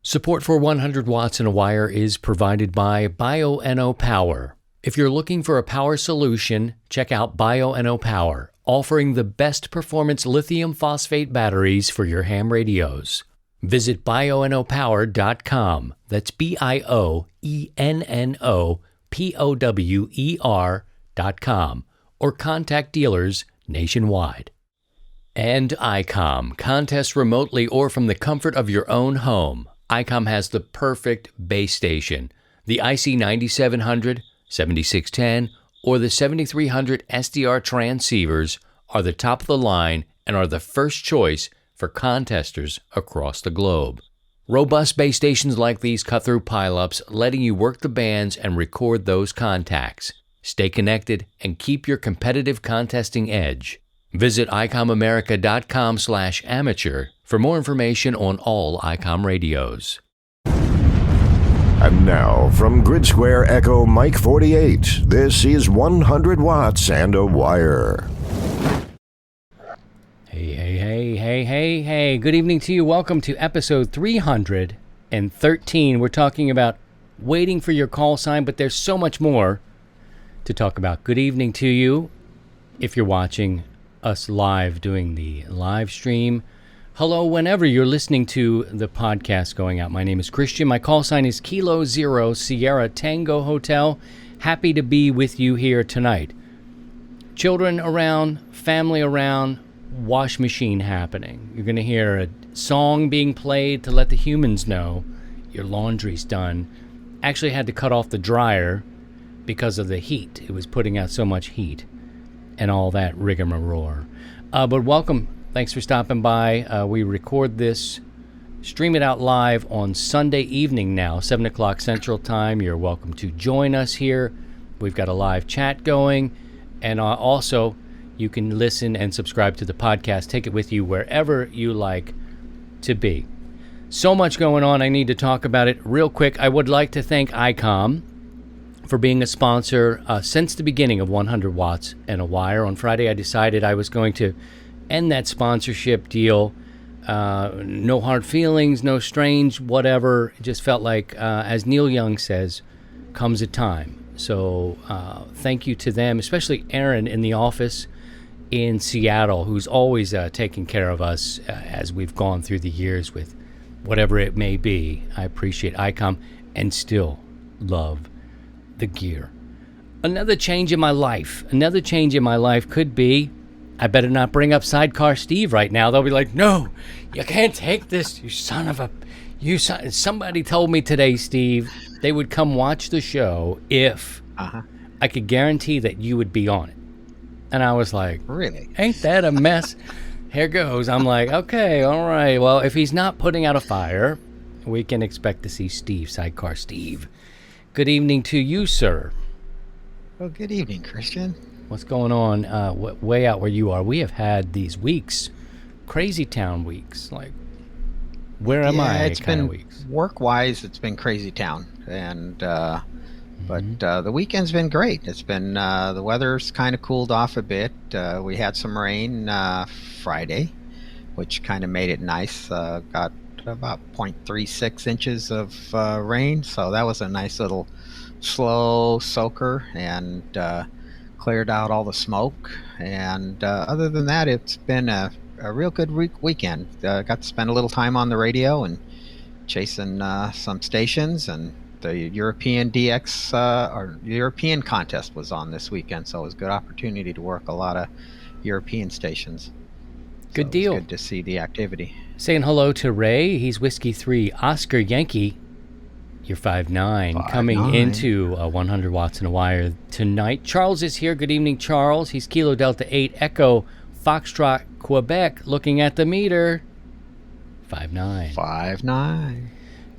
Support for 100 Watts in a Wire is provided by Bioenno Power. If you're looking for a power solution, check out Bioenno Power, offering the best performance lithium phosphate batteries for your ham radios. Visit bioennopower.com. That's BIOENNOPOWER.com, or contact dealers nationwide. And ICOM, contest remotely or from the comfort of your own home. ICOM has the perfect base station. The IC 9700, 7610, or the 7300 SDR transceivers are the top of the line and are the first choice for contesters across the globe. Robust base stations like these cut through pileups, letting you work the bands and record those contacts. Stay connected and keep your competitive contesting edge. Visit icomamerica.com/amateur for more information on all ICOM radios. And now, from Grid Square Echo Mike 48, this is 100 Watts and a Wire. Hey. Good evening to you. Welcome to episode 313. We're talking about waiting for your call sign, but there's so much more to talk about. Good evening to you if you're watching us live doing the live stream. Hello whenever you're listening to the podcast going out. My name is Christian. My call sign is Kilo Zero Sierra Tango Hotel. Happy to be with you here tonight. Children around, family around, wash machine happening. You're going to hear a song being played to let the humans know your laundry's done. Actually had to cut off the dryer because of the heat. It was putting out so much heat and all that rigmarole. But welcome. Thanks for stopping by. We record this, stream it out live on Sunday evening now, 7 o'clock Central Time. You're welcome to join us here. We've got a live chat going. And also, you can listen and subscribe to the podcast. Take it with you wherever you like to be. So much going on. I need to talk about it real quick. I would like to thank ICOM for being a sponsor since the beginning of 100 Watts and a Wire. On Friday, I decided I was going to end that sponsorship deal. No hard feelings, no strange whatever. It just felt like, as Neil Young says, comes a time. So thank you to them, especially Aaron in the office in Seattle, who's always taken care of us as we've gone through the years with whatever it may be. I appreciate ICOM and still love the gear. Another change in my life could be, I better not bring up Sidecar Steve right now. They'll be like, no, you can't take this, you son of a... Somebody told me today, Steve, they would come watch the show if I could guarantee that you would be on it. And I was like, really? Ain't that a mess? Here goes. I'm like, okay, all right. Well, if he's not putting out a fire, we can expect to see Steve, Sidecar Steve. Good evening to you, sir. Well, good evening, Christian. What's going on way out where you are? We have had these weeks, crazy town weeks, like, where am I it's kind been of weeks? Work-wise, it's been crazy town, and but the weekend's been great. It's been the weather's kind of cooled off a bit. We had some rain Friday, which kind of made it nice. Got about 0.36 inches of rain, so that was a nice little slow soaker, and cleared out all the smoke. And other than that, it's been a real good weekend. Got to spend a little time on the radio and chasing some stations, and the European DX or European contest was on this weekend, so it was a good opportunity to work a lot of European stations. Good so deal. It was good to see the activity. Saying hello to Ray. He's Whiskey 3 Oscar Yankee. You're 5'9", coming into 100 Watts and a Wire tonight. Charles is here. Good evening, Charles. He's Kilo Delta 8 Echo Foxtrot Quebec, looking at the meter. 5'9". 5'9".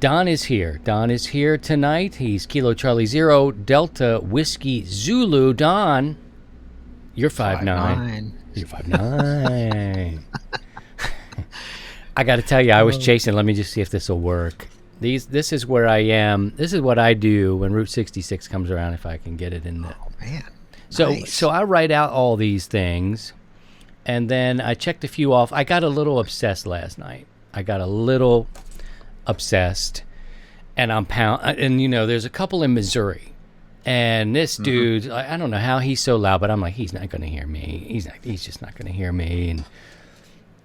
Don is here. Don is here tonight. He's Kilo Charlie 0 Delta Whiskey Zulu. Don, you're 5'9". You're 5'9". I got to tell you, I was chasing. Let me just see if this will work. This is where I am. This is what I do when Route 66 comes around, if I can get it in there. Oh, man. So I write out all these things, and then I checked a few off. I got a little obsessed last night. I got a little obsessed, and I'm and there's a couple in Missouri, and this dude, I don't know how he's so loud, but I'm like, he's not going to hear me. He's just not going to hear me, and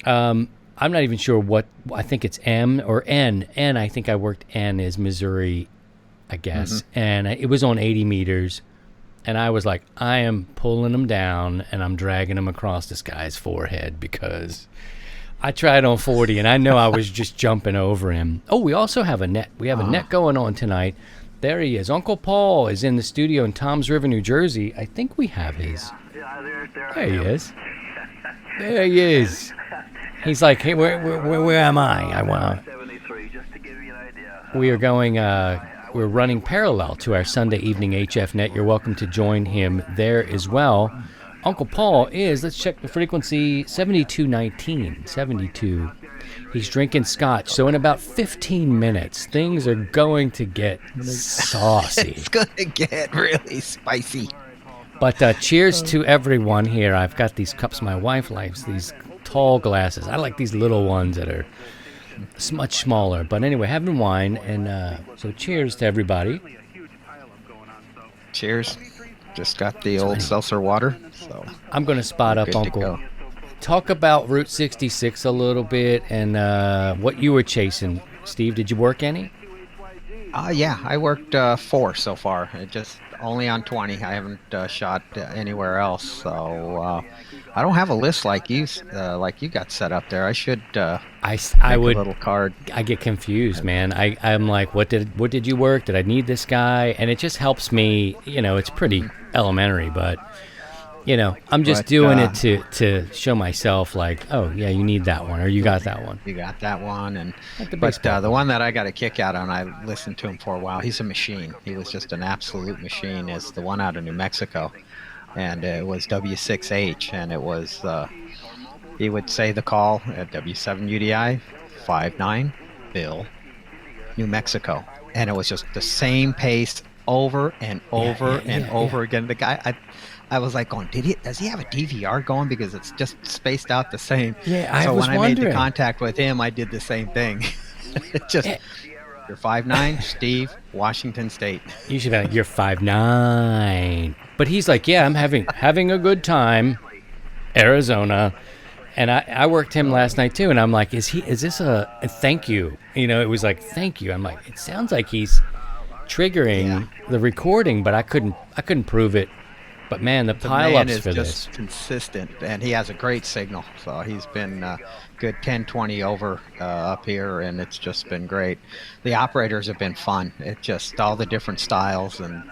I'm not even sure what. I think it's M or N. N. I think I worked N as Missouri, I guess, and it was on 80 meters. And I was like, I am pulling him down, and I'm dragging him across this guy's forehead because I tried on 40, and I know I was just jumping over him. Oh, we also have a net. We have a net going on tonight. There he is. Uncle Paul is in the studio in Toms River, New Jersey. I think we have his. There he is. There he is. He's like, hey, where am I? We are going... We're running parallel to our Sunday evening HF net. You're welcome to join him there as well. Uncle Paul is, let's check the frequency, 7219. 72. He's drinking scotch. So in about 15 minutes, things are going to get saucy. It's going to get really spicy. But cheers to everyone here. I've got these cups my wife likes, these tall glasses. I like these little ones that are much smaller. But anyway, having wine, and so cheers to everybody. Cheers. Just got the old seltzer water. So I'm going to spot up Uncle. Talk about Route 66 a little bit and what you were chasing. Steve, did you work any? Yeah, I worked 4 so far. Just only on 20. I haven't shot anywhere else. So I don't have a list like you got set up there. I should. I would. A little card. I get confused, man. I'm like, what did you work? Did I need this guy? And it just helps me. It's pretty elementary, but I'm just doing it to show myself, like, oh yeah, you need that one, or you got that one. You got that one, and the one that I got a kick out on, I listened to him for a while. He's a machine. He was just an absolute machine. Is the one out of New Mexico. And it was W6H, and it was, he would say the call at W7UDI, 59, Bill, New Mexico. And it was just the same pace over and over over again. The guy, I was like going, does he have a DVR going? Because it's just spaced out the same. Yeah, I was wondering. So when I made the contact with him, I did the same thing. You're 5'9", Steve, Washington State. You should be like, you're 5'9". But he's like, yeah, I'm having a good time, Arizona. And I worked him last night too, and I'm like, is this a thank you? It was like, thank you. I'm like, it sounds like he's triggering the recording, but I couldn't prove it. But man, the pile-ups for this. Just consistent, and he has a great signal. So he's been good 10, 20 over up here, and it's just been great. The operators have been fun. It just all the different styles, and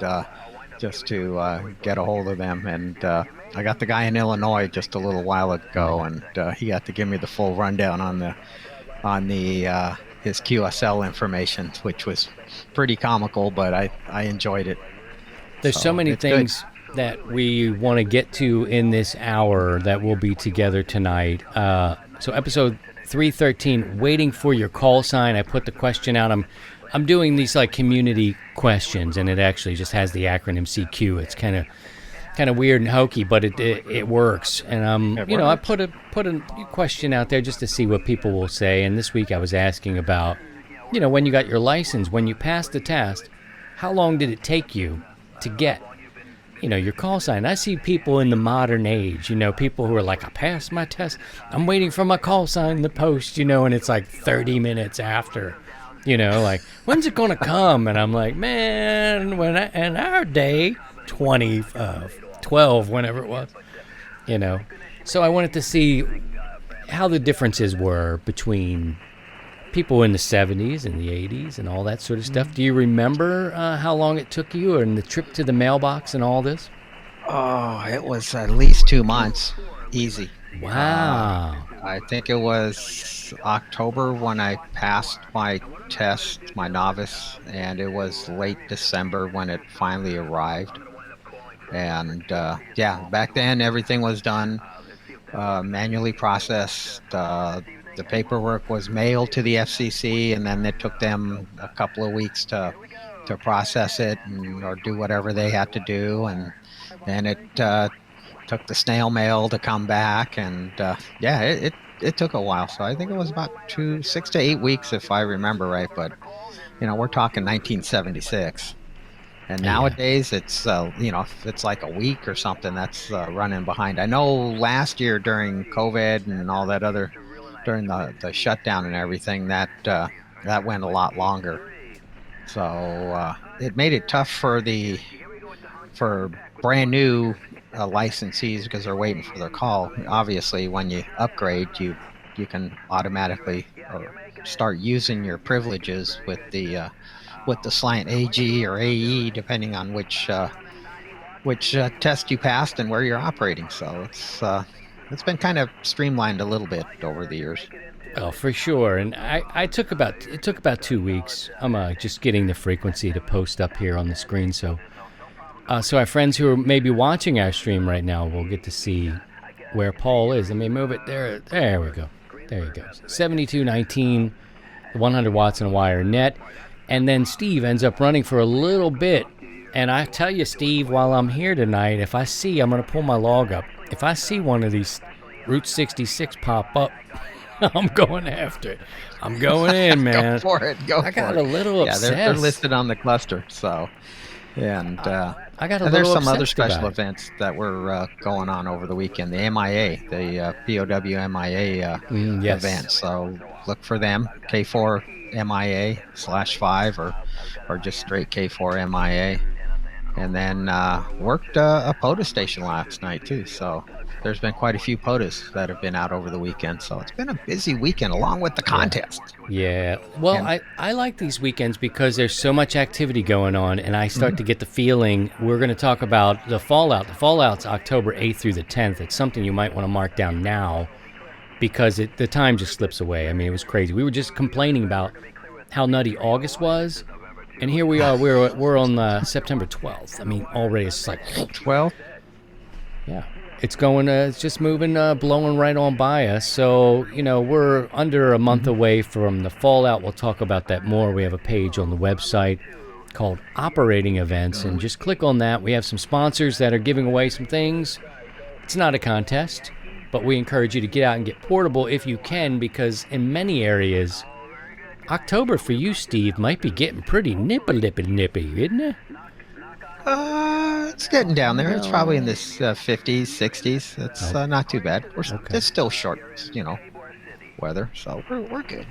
just to get a hold of them. And I got the guy in Illinois just a little while ago, and he got to give me the full rundown on his QSL information, which was pretty comical, but I enjoyed it. There's so many things that we want to get to in this hour that will be together tonight. So episode 313, waiting for your call sign. I put the question out. I'm doing these like community questions, and it actually just has the acronym CQ. It's kind of weird and hokey, but it works. And I put a question out there just to see what people will say. And this week I was asking about, when you got your license, when you passed the test, how long did it take you to get your call sign? I see people in the modern age, people who are like, I passed my test, I'm waiting for my call sign in the post, and it's like 30 minutes after, like, when's it gonna come? And I'm like, man, in our day, 2012, whenever it was, So I wanted to see how the differences were between people in the 70s and the 80s and all that sort of stuff. Do you remember how long it took you, and the trip to the mailbox and all this? Oh, it was at least 2 months. Easy. Wow. I think it was October when I passed my test, my novice, and it was late December when it finally arrived. And back then everything was done, manually processed. The paperwork was mailed to the FCC, and then it took them a couple of weeks to process it or do whatever they had to do, and then it took the snail mail to come back, and it it took a while. So I think it was about 6 to 8 weeks, if I remember right. But we're talking 1976. And Yeah. nowadays, it's if it's like a week or something, that's running behind. I know last year during COVID and all that other, during the shutdown and everything, that went a lot longer. So it made it tough for brand new licensees because they're waiting for their call. Obviously, when you upgrade, you can automatically start using your privileges with the slant AG or AE, depending on which test you passed and where you're operating. So it's been kind of streamlined a little bit over the years. Oh, for sure. And it took about 2 weeks. I'm just getting the frequency to post up here on the screen. So our friends who are maybe watching our stream right now will get to see where Paul is. Let me move it there. There we go. There he goes. 7219, 100 watts and a wire net. And then Steve ends up running for a little bit. And I tell you, Steve, while I'm here tonight, I'm going to pull my log up. If I see one of these Route 66 pop up, I'm going after it. I'm going in, man. Go for it. I got a little obsessed. Yeah, they're listed on the cluster. So, and I got a and little there's some other obsessed special about it. events that were going on over the weekend. The MIA, the POW MIA Yes. event. So look for them. K4 MIA/5 or just straight K4 MIA. And then worked a POTUS station last night too. So there's been quite a few POTUS that have been out over the weekend. So it's been a busy weekend along with the contest. Yeah. Well, I like these weekends because there's so much activity going on, and I start to get the feeling we're going to talk about the Fallout. The Fallout's October 8th through the 10th. It's something you might want to mark down now because the time just slips away. I mean, it was crazy. We were just complaining about how nutty August was. And here we are. We're on September 12th. I mean, already it's like 12. Yeah, it's going. It's just moving, blowing right on by us. So we're under a month away from the Fallout. We'll talk about that more. We have a page on the website called Operating Events, and just click on that. We have some sponsors that are giving away some things. It's not a contest, but we encourage you to get out and get portable if you can, because in many areas, October for you, Steve, might be getting pretty nippy, isn't it? It's getting down there. It's probably in the 50s, 60s. It's not too bad. It's still short, weather, so we're good.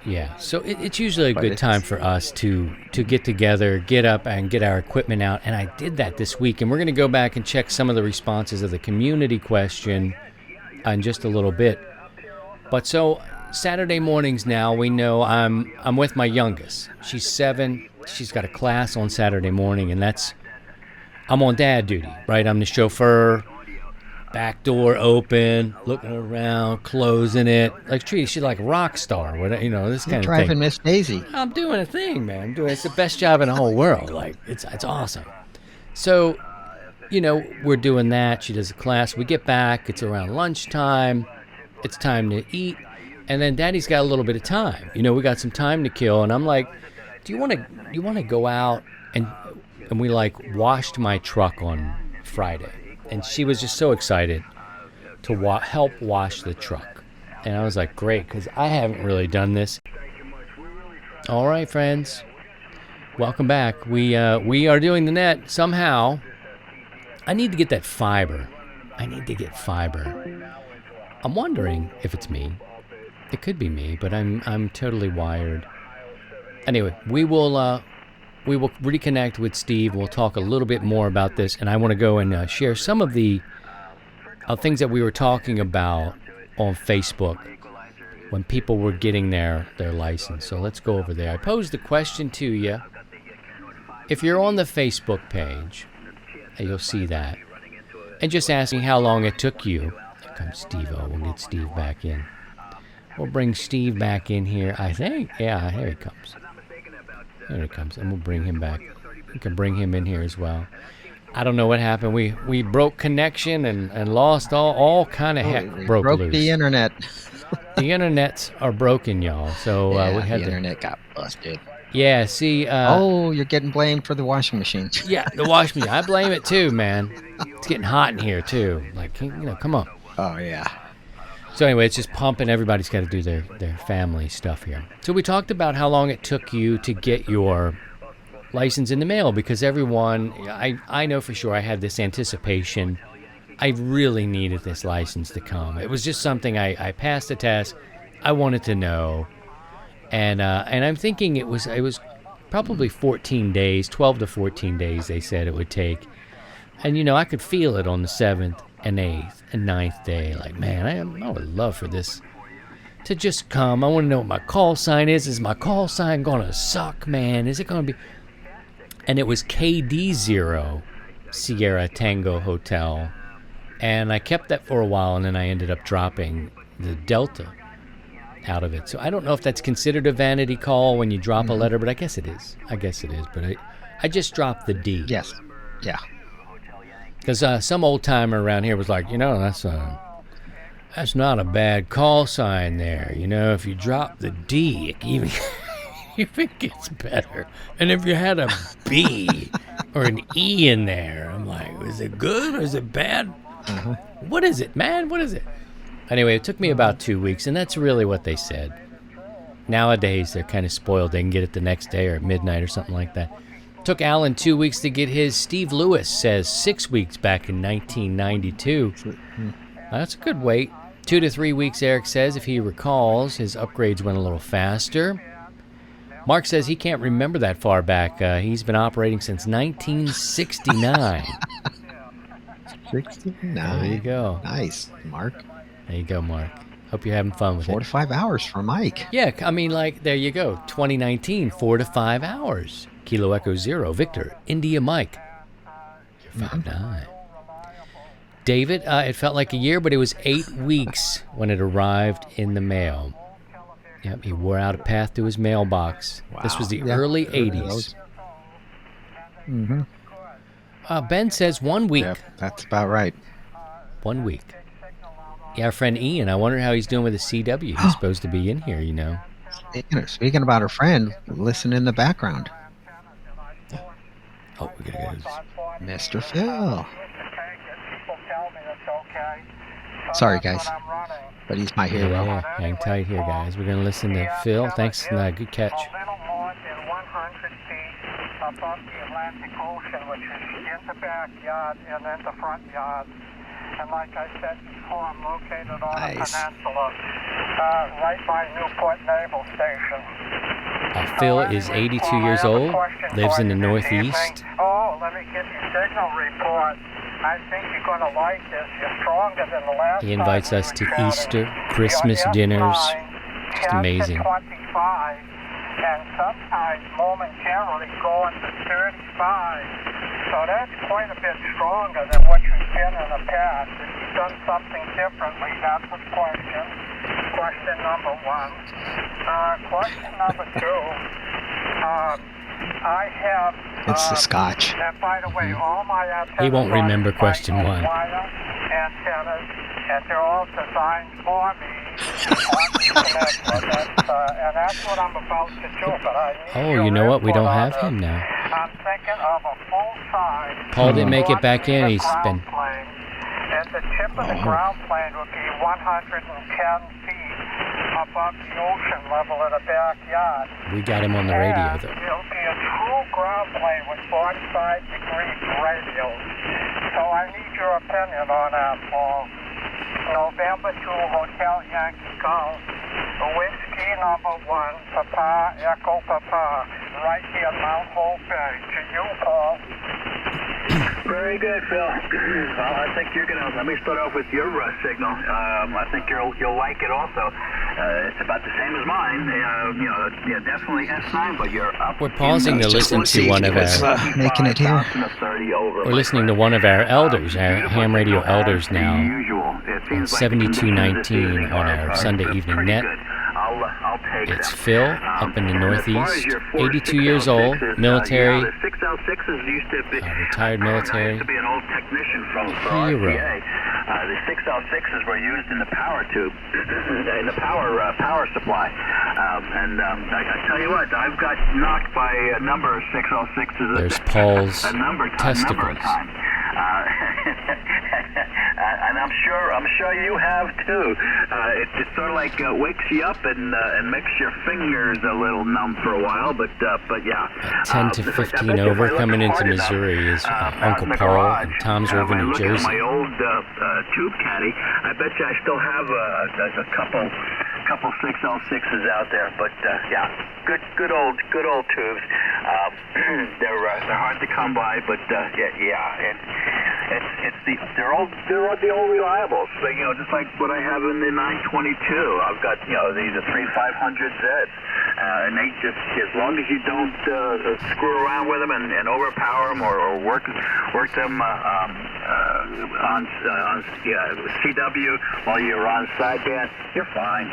Yeah, so it's usually a good time for us to get together, get up, and get our equipment out. And I did that this week, and we're going to go back and check some of the responses of the community question in just a little bit. But so Saturday mornings now, we know I'm with my youngest. She's 7. She's got a class on Saturday morning, and I'm on dad duty, right? I'm the chauffeur, back door open, looking around, closing it. Like she's like a rock star, this kind of thing. Driving Miss Daisy. I'm doing a thing, man. It's the best job in the whole world. Like it's awesome. So, we're doing that. She does a class. We get back. It's around lunchtime. It's time to eat. And then Daddy's got a little bit of time. We got some time to kill. And I'm like, do you want to go out? And we washed my truck on Friday. And she was just so excited to help wash the truck. And I was like, great, because I haven't really done this. All right, friends. Welcome back. We are doing the net somehow. I need to get that fiber. I'm wondering if it's me. It could be me, but I'm totally wired. Anyway, we will reconnect with Steve. We'll talk a little bit more about this, and I want to go and share some of the things that we were talking about on Facebook when people were getting their license. So let's go over there. I posed the question to you. If you're on the Facebook page, you'll see that. And just asking how long it took you. Here comes Steve-O. We'll get Steve back in. We'll bring Steve back in here, I think. Yeah, here he comes. There he comes, and we'll bring him back. We can bring him in here as well. I don't know what happened. We broke connection and lost all kind of heck broke loose. The internet. The internets are broken, y'all. So we had the internet got busted. Yeah, see. You're getting blamed for the washing machine. Yeah, the washing machine. I blame it too, man. It's getting hot in here too. Like, come on. Oh yeah. So anyway, it's just pumping. Everybody's got to do their family stuff here. So we talked about how long it took you to get your license in the mail, because everyone, I know for sure I had this anticipation. I really needed this license to come. It was just something I passed the test. I wanted to know. And I'm thinking it was probably 14 days, 12 to 14 days they said it would take. And, I could feel it on the 7th and 8th and 9th day. Like, man, I would love for this to just come. I want to know what my call sign is. Is my call sign going to suck, man? Is it going to be... And it was KD0 Sierra Tango Hotel. And I kept that for a while, and then I ended up dropping the Delta out of it. So I don't know if that's considered a vanity call when you drop a letter, but I guess it is. But I just dropped the D. Yes. Yeah. Because some old timer around here was like, that's not a bad call sign there. If you drop the D, it even gets better. And if you had a B or an E in there, I'm like, is it good or is it bad? What is it, man? What is it? Anyway, it took me about 2 weeks, and that's really what they said. Nowadays, they're kind of spoiled. They can get it the next day or at midnight or something like that. Took Alan 2 weeks to get his. Steve Lewis says 6 weeks back in 1992. That's a good wait. 2 to 3 weeks, Eric says, if he recalls. His upgrades went a little faster. Mark says he can't remember that far back. He's been operating since 1969. 69. There you go. Nice, Mark. There you go, Mark. Hope you're having fun with 4 to 5 hours for Mike. Yeah, I mean, there you go. 2019, 4 to 5 hours. Kilo Echo Zero, Victor, India Mike. You're 5'9". David, it felt like a year, but it was 8 weeks when it arrived in the mail. Yep, he wore out a path to his mailbox. Wow. This was the early 80s. Ben says 1 week. Yeah, that's about right. 1 week. Yeah, our friend Ian, I wonder how he's doing with the CW. He's supposed to be in here, Speaking about our friend, listen in the background. Oh, we gotta go. Mr. Phil. Sorry, guys. But he's my hero. Yeah, hang tight here, guys. We're going to listen to Phil. Thanks. Good catch. A little more than 100 feet above the Atlantic Ocean, which is in the backyard and in the front yard. And like I said before, I'm located on a peninsula right by Newport Naval Station. Phil is 82 years old, lives in the Northeast. Oh, let me give you signal report. I think you're going to like this. You're stronger than the last He invites us to time Easter, Christmas dinners. Just amazing. 25, and sometimes momentarily going to 35. So that's quite a bit stronger than what you've been in the past. If you've done something differently, that's the question. Question number one. Question number two. I have... It's the scotch. And by the way, all my antennas... He won't remember question one. Antennas, and they're all designed for me. And that's what I'm about to do, but I need you know what? We don't have him now. I'm thinking of a full-size... Paul didn't make it back in. He's been... And the tip of the ground plane would be 110 feet above the ocean level in the backyard. We got him on the radio, though. It'll be a true ground plane with 45-degree radials. So I need your opinion on that, Paul. November 2, Hotel Yankee Golf. Whiskey number 1, Papa, Echo Papa, right here at Mount Hope Bay. To you, Paul. Very good, Phil. I think you're gonna. Let me start off with your signal. I think you'll like it also. It's about the same as mine. Definitely S9, but you're up. We're pausing to listen to one of our. Making it here. We're listening to one of our elders, our ham radio elders now, on 7219 on our Sunday evening net. It's Phil up in the Northeast, 82 years old, military, retired military used to be an old technician from hero. RCA. The 6L6s were used in the power tube, in the power supply. I tell you what, I've got knocked by a number of 6L6s. There's Paul's a number of testicles. times. and I'm sure you have too. It sort of like wakes you up and makes your fingers a little numb for a while, but yeah. 10 to 15 over coming into Missouri is Uncle Paul in Toms River, New Jersey. My old tube caddy. I bet you I still have a couple 6L6s out there, but yeah, good old tubes. They're hard to come by, but yeah, they're the old reliables. So, just like what I have in the 922. I've got the 3500Zs, and they just, as long as you don't screw around with them and overpower them or work them on CW while you're on sideband, you're fine.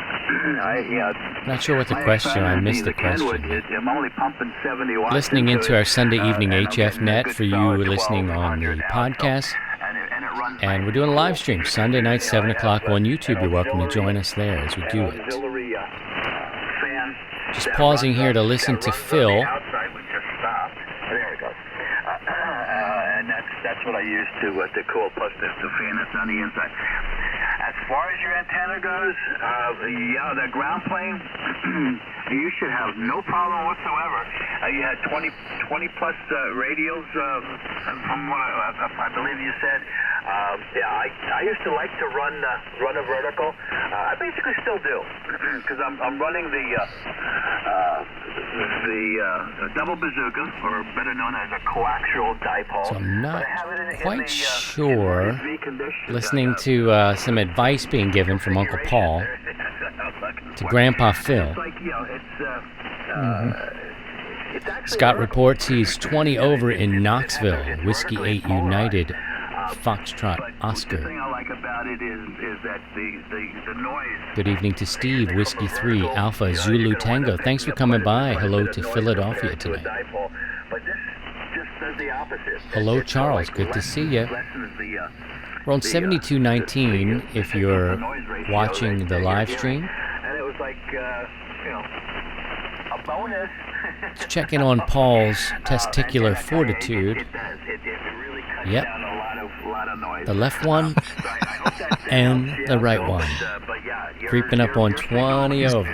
Not sure what the question. I missed the question. I'm only pumping 70 watts. Listening into our Sunday evening HF net for you listening on the podcast. And we're doing a live stream Sunday night, 7 o'clock on YouTube. You're welcome to join us there as we do it. Just pausing here to listen to Phil. There it goes. And that's what I use to cool, plus the fan that's on the inside. As far as your antenna goes, the ground plane, you should have no problem whatsoever. You had 20 plus radials, from what I believe you said. I used to like to run a vertical. I basically still do, because I'm running the double bazooka, or better known as a coaxial dipole. So I'm not quite sure. Listening to some advice being given from Uncle Paul to Grandpa Phil. Scott reports he's 20 over in Knoxville, Whiskey 8 United, Foxtrot Oscar. The thing I like about it is that the noise. Good evening to Steve, Whiskey 3, Alpha Zulu Tango. Thanks for coming by. Hello to Philadelphia tonight. Hello, Charles. Good to see you. We're on 7219 if you're watching the live stream. And it was like, a bonus. Let's check in on Paul's testicular fortitude. Yep. The left one and the right one. Creeping up on 20 over.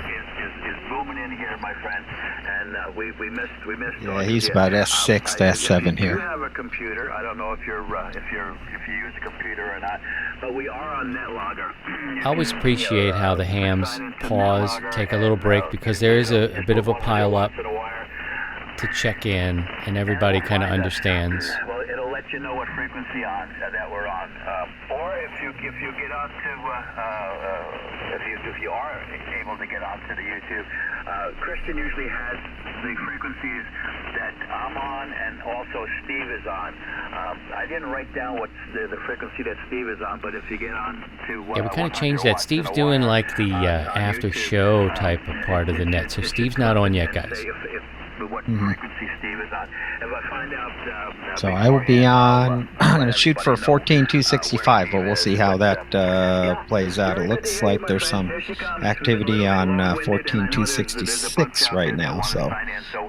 Yeah, he's about S6 to S7 here. You have a computer. I don't know if you use a computer or not, but we are on NetLogger. I always appreciate how the hams pause, take a little break, because there is a bit of a pile up to check in, and everybody kind of understands. Well, it'll let you know what frequency that we're on, or if you get onto if you are able to get onto the YouTube. Christian usually has the frequencies that I'm on, and also Steve is on. I didn't write down what's the frequency that Steve is on, but if you get on to yeah, we kind of changed that. Steve's doing like the after show type of part of the net, so Steve's not on yet, guys. What frequency Steve is on. If I find out, so I will be on. I'm going to shoot for 14265, but we'll see how that plays out. It looks like there's some activity on 14266 right now,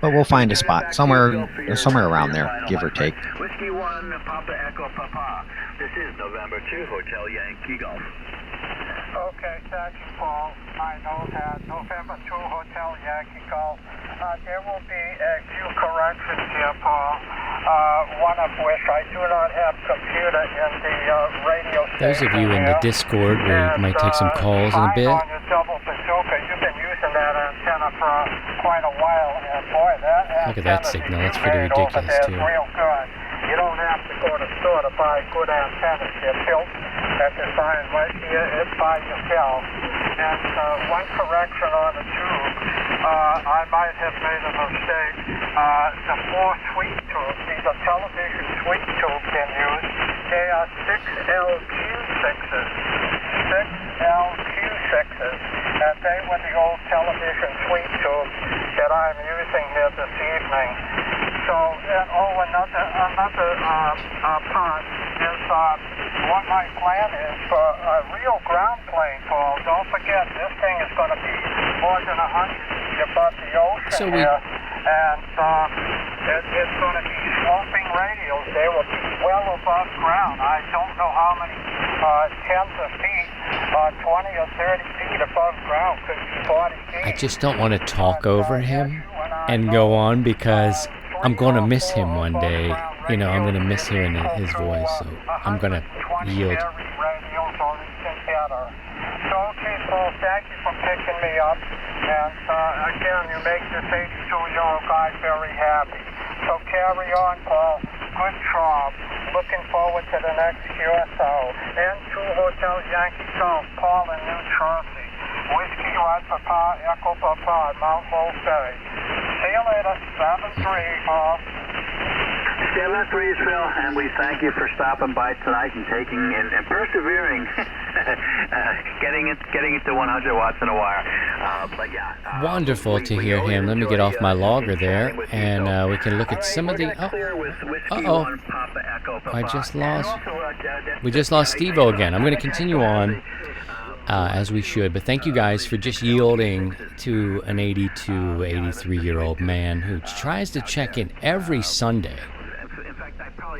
but we'll find a spot somewhere around there, give or take. Whiskey 1, Papa Echo Papa. This is November 2, Hotel Yankee Golf. Okay, thank you, Paul. I know that November 2 Hotel Yankee Golf. There will be a few corrections here, Paul. One of which I do not have computer in the radio station. Those of you in the Discord, we might take some calls in a bit. On your double bazooka, you've been using that antenna for quite a while, and boy, that look at that signal. That's pretty ridiculous, too. Real good. You don't have to go to the store to buy good antennas. They're built at the sign right here. It's by yourself. And one correction on the tube, I might have made a mistake. The 4 sweep tubes, these are television sweep tubes in use. They are 6LQ6s. 6LQ6s. And they were the old television sweep tubes that I'm using here this evening. So, another part is what my plan is for a real ground plane, Paul. Don't forget, this thing is going to be more than 100 feet above the ocean here. And it's going to be sloping radials. They will be well above ground. I don't know how many tens of feet, 20 or 30 feet above ground, could be 40 feet. I just don't want to talk over him and go on because I'm going to miss him one day. You know, I'm going to miss hearing his voice, so I'm going to yield. So, okay, Paul, thank you for picking me up. And again, you make this 82-year-old guy very happy. So carry on, Paul. Good job. Looking forward to the next QSO. N2 Hotel Yankee Golf, Paul in New Jersey. Whiskey Rod Papa, Echo Papa, Mount Wolfberry. See you later. 7-3, Paul. 7-3, Phil, and we thank you for stopping by tonight and taking and persevering, getting it to 100 watts in a wire. But yeah, Wonderful to hear him. Let me get off my logger there, and we can look at some of the. I just lost. We just lost Steve-O again. I'm going to continue on as we should, but thank you guys for just yielding to an 82, 83-year-old man who tries to check in every Sunday.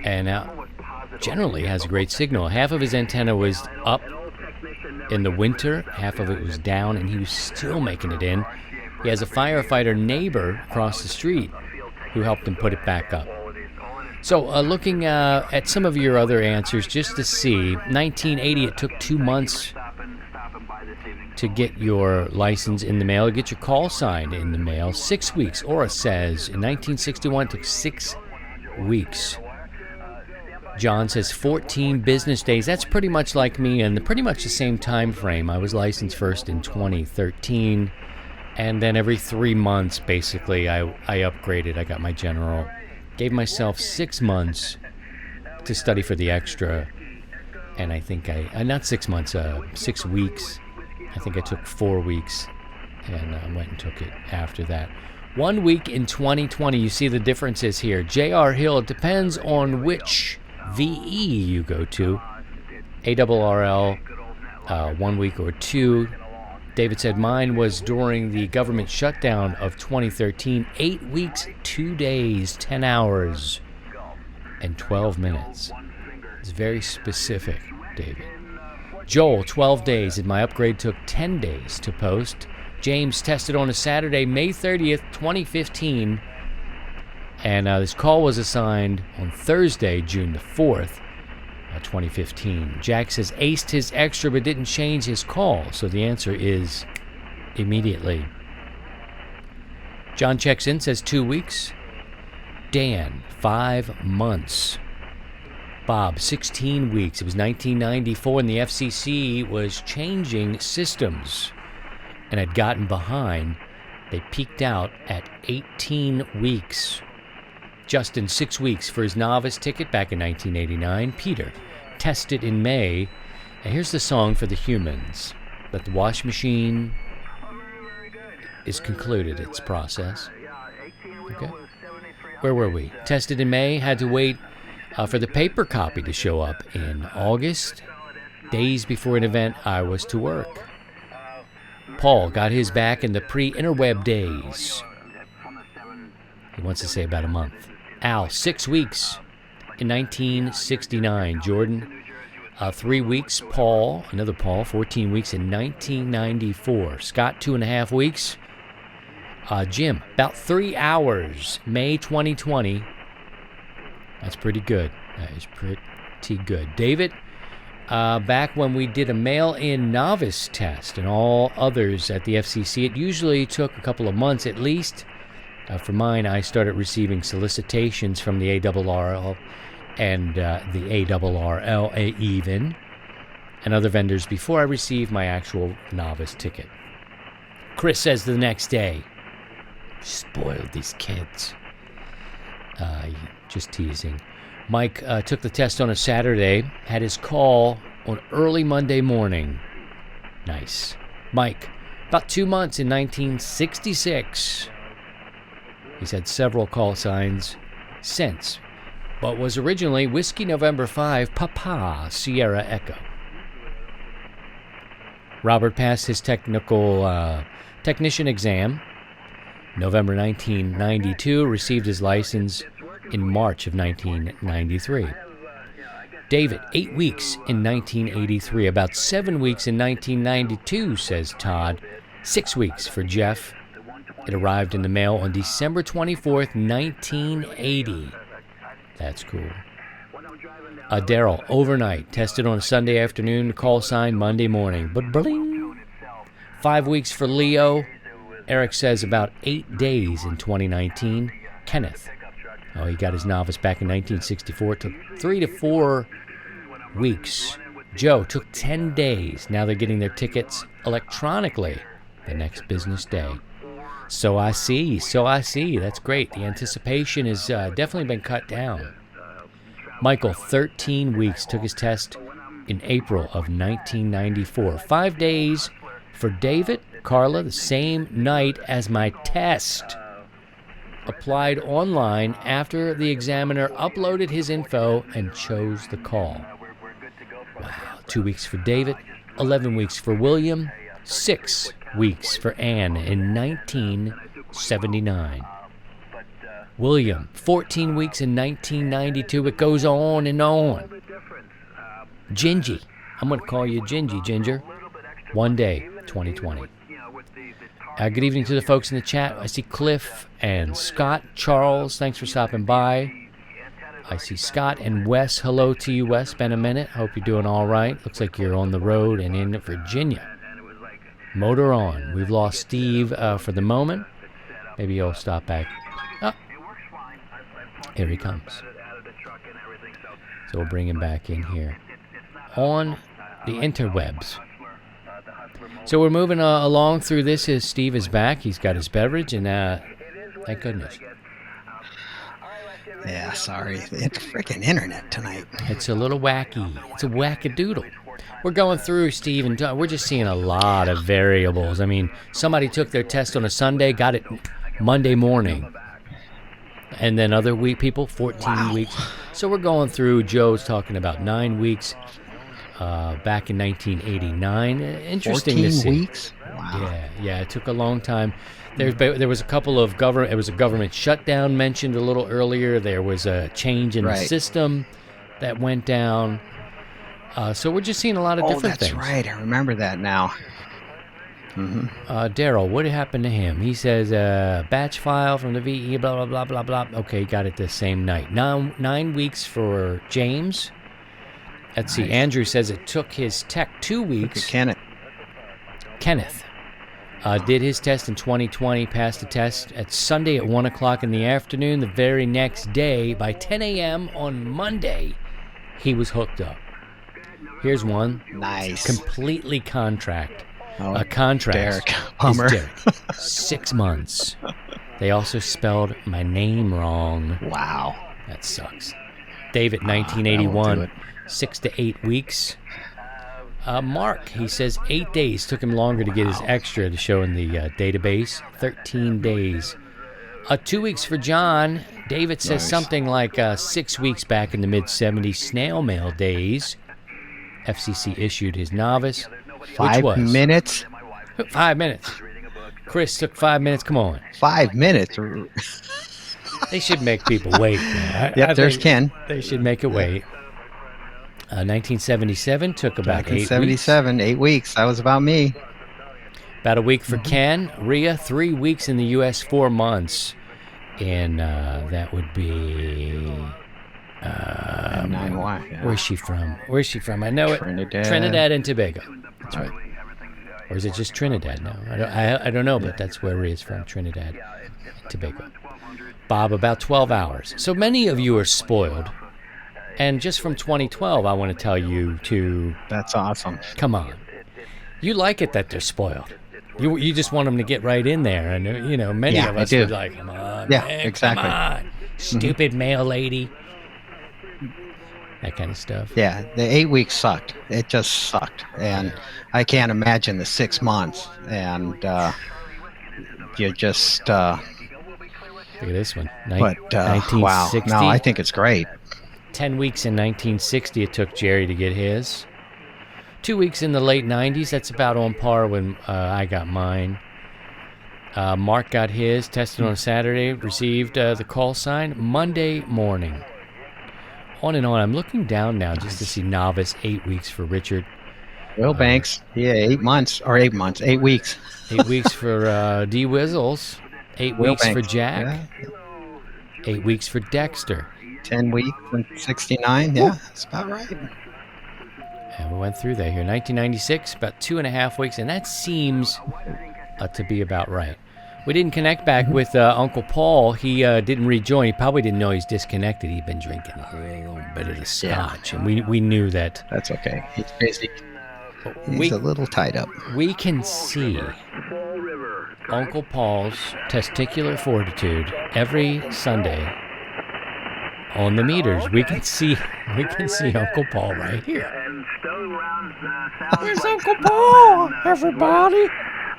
And generally has a great signal. Half of his antenna was up in the winter, half of it was down, and he was still making it in. He has a firefighter neighbor across the street who helped him put it back up. So looking at some of your other answers just to see, 1980, it took 2 months to get your license in the mail, to get your call sign in the mail. 6 weeks, Aura says. In 1961, it took 6 weeks. John says 14 business days. That's pretty much like me, and pretty much the same time frame. I was licensed first in 2013, and then every 3 months, basically, I upgraded. I got my general. Gave myself 6 months to study for the extra, and I think not 6 months, 6 weeks. I think I took 4 weeks, and went and took it after that. 1 week in 2020. You see the differences here. J.R. Hill, it depends on which VE you go to. ARRL, 1 week or 2. David said mine was during the government shutdown of 2013. 8 weeks, 2 days, 10 hours, and 12 minutes. It's very specific, David. Joel, 12 days, and my upgrade took 10 days to post. James tested on a Saturday, May 30th, 2015. And this call was assigned on Thursday, June the 4th, 2015. Jack says aced his extra but didn't change his call. So the answer is immediately. John checks in, says 2 weeks. Dan, 5 months. Bob, 16 weeks. It was 1994, and the FCC was changing systems and had gotten behind. They peaked out at 18 weeks. Justin, 6 weeks for his novice ticket back in 1989. Peter, tested in May. And here's the song for the humans. That the wash machine is concluded its process. Okay. Where were we? Tested in May, had to wait for the paper copy to show up in August. Days before an event, I was to work. Paul got his back in the pre-interweb days. He wants to say about a month. Al, 6 weeks in 1969. Jordan, 3 weeks. Paul, another Paul, 14 weeks in 1994. Scott, 2.5 weeks. Jim, about 3 hours, May 2020. That's pretty good. That is pretty good. David, back when we did a mail-in novice test and all others at the FCC, it usually took a couple of months at least. For mine, I started receiving solicitations from the ARRL and the ARRL even, and other vendors before I received my actual novice ticket. Chris says the next day, spoiled these kids. Just teasing. Mike took the test on a Saturday, had his call on early Monday morning. Nice. Mike, about 2 months in 1966. He's had several call signs since, but was originally Whiskey November 5, Papa, Sierra Echo. Robert passed his technician exam November 1992, received his license in March of 1993. David, 8 weeks in 1983. About 7 weeks in 1992, says Todd. 6 weeks for Jeff. It arrived in the mail on December 24th, 1980. That's cool. Daryl, overnight. Tested on a Sunday afternoon. Call sign Monday morning. But bling. 5 weeks for Leo. Eric says about 8 days in 2019. Kenneth. Oh, he got his novice back in 1964. Took 3 to 4 weeks. Joe, took 10 days. Now they're getting their tickets electronically the next business day. So I see. That's great. The anticipation has definitely been cut down. Michael, 13 weeks, took his test in April of 1994. 5 days for David. Carla, the same night as my test. Applied online after the examiner uploaded his info and chose the call. Wow. 2 weeks for David. 11 weeks for William. 6 weeks for Anne in 1979. William, 14 weeks in 1992. It goes on and on. Gingy. I'm going to call you Gingy, Ginger. 1 day, 2020. Good evening to the folks in the chat. I see Cliff and Scott. Charles, thanks for stopping by. I see Scott and Wes. Hello to you, Wes. Been a minute. Hope you're doing all right. Looks like you're on the road and in Virginia. Motor on. We've lost Steve for the moment. Maybe he'll stop back. Oh, here he comes. So we'll bring him back in here. On the interwebs. So we're moving along through this as Steve is back. He's got his beverage, and thank goodness. Yeah, sorry. It's freaking internet tonight. It's a little wacky. It's a wackadoodle. We're going through, Steve, and we're just seeing a lot of variables. I mean, somebody took their test on a Sunday, got it Monday morning. And then other people, 14 weeks. So we're going through. Joe's talking about 9 weeks. Back in 1989. Interesting to see. 14 weeks? Wow. Yeah, it took a long time. There was a couple of government. It was a government shutdown mentioned a little earlier. There was a change in the system that went down. So we're just seeing a lot of different things. Oh, that's right. I remember that now. Mm-hmm. Daryl, what happened to him? He says batch file from the VE. Blah blah blah blah blah. Okay, got it the same night. 9 weeks for James. Let's see. Andrew says it took his tech 2 weeks. Kenneth did his test in 2020, passed the test at Sunday at 1 o'clock in the afternoon. The very next day, by 10 a.m. on Monday, he was hooked up. Here's one. Nice. Completely contract. Oh, contrast. Derek. Hummer. Derek. 6 months. They also spelled my name wrong. Wow. That sucks. David, 1981. 6 to 8 weeks. Mark, he says 8 days. Took him longer to get his extra to show in the database. 13 days. 2 weeks for John. David says something like 6 weeks back in the mid-'70s snail mail days. FCC issued his novice. 5 minutes? 5 minutes. Chris took 5 minutes. Come on. 5 minutes? They should make people wait. Yep, there's Ken. They should make it wait. 1977 took about 8 weeks. 1977, 8 weeks. That was about me. About a week for Ken. Rhea, 3 weeks in the U.S., 4 months. And that would be... Where's she from? I know Trinidad. it. Trinidad and Tobago. That's right. Or is it just Trinidad now? I don't know, but that's where Rhea's from, Trinidad and Tobago. Bob, about 12 hours. So many of you are spoiled. And just from 2012, I want to tell you to... That's awesome. Come on. You like it that they're spoiled. You just want them to get right in there. And, many of us would like, come on, man, exactly. Come on. Stupid male lady. That kind of stuff. Yeah, the 8 weeks sucked. It just sucked. And I can't imagine the 6 months. And you just... Look at this one. 1960. Wow. No, I think it's great. 10 weeks in 1960 it took Jerry to get his. 2 weeks in the late 90s. That's about on par when I got mine. Mark got his, tested on Saturday, received the call sign Monday morning. on and on. I'm looking down now just to see novice 8 weeks for Richard. Will Banks, yeah, 8 months, 8 weeks. 8 weeks for D Wizzles. 8 Will weeks for Banks, Jack. yeah. 8 weeks for Dexter. 10 weeks and 69. Yeah, that's about right. And we went through that here. 1996, about 2.5 weeks, and that seems to be about right. We didn't connect back with Uncle Paul. He didn't rejoin. He probably didn't know he's disconnected. He'd been drinking a little bit of the scotch, and we knew that. That's okay. He's busy. He's a little tied up. We can see Uncle Paul's testicular fortitude every Sunday on the meters. We can see Uncle Paul right here. Where's Uncle Paul, everybody?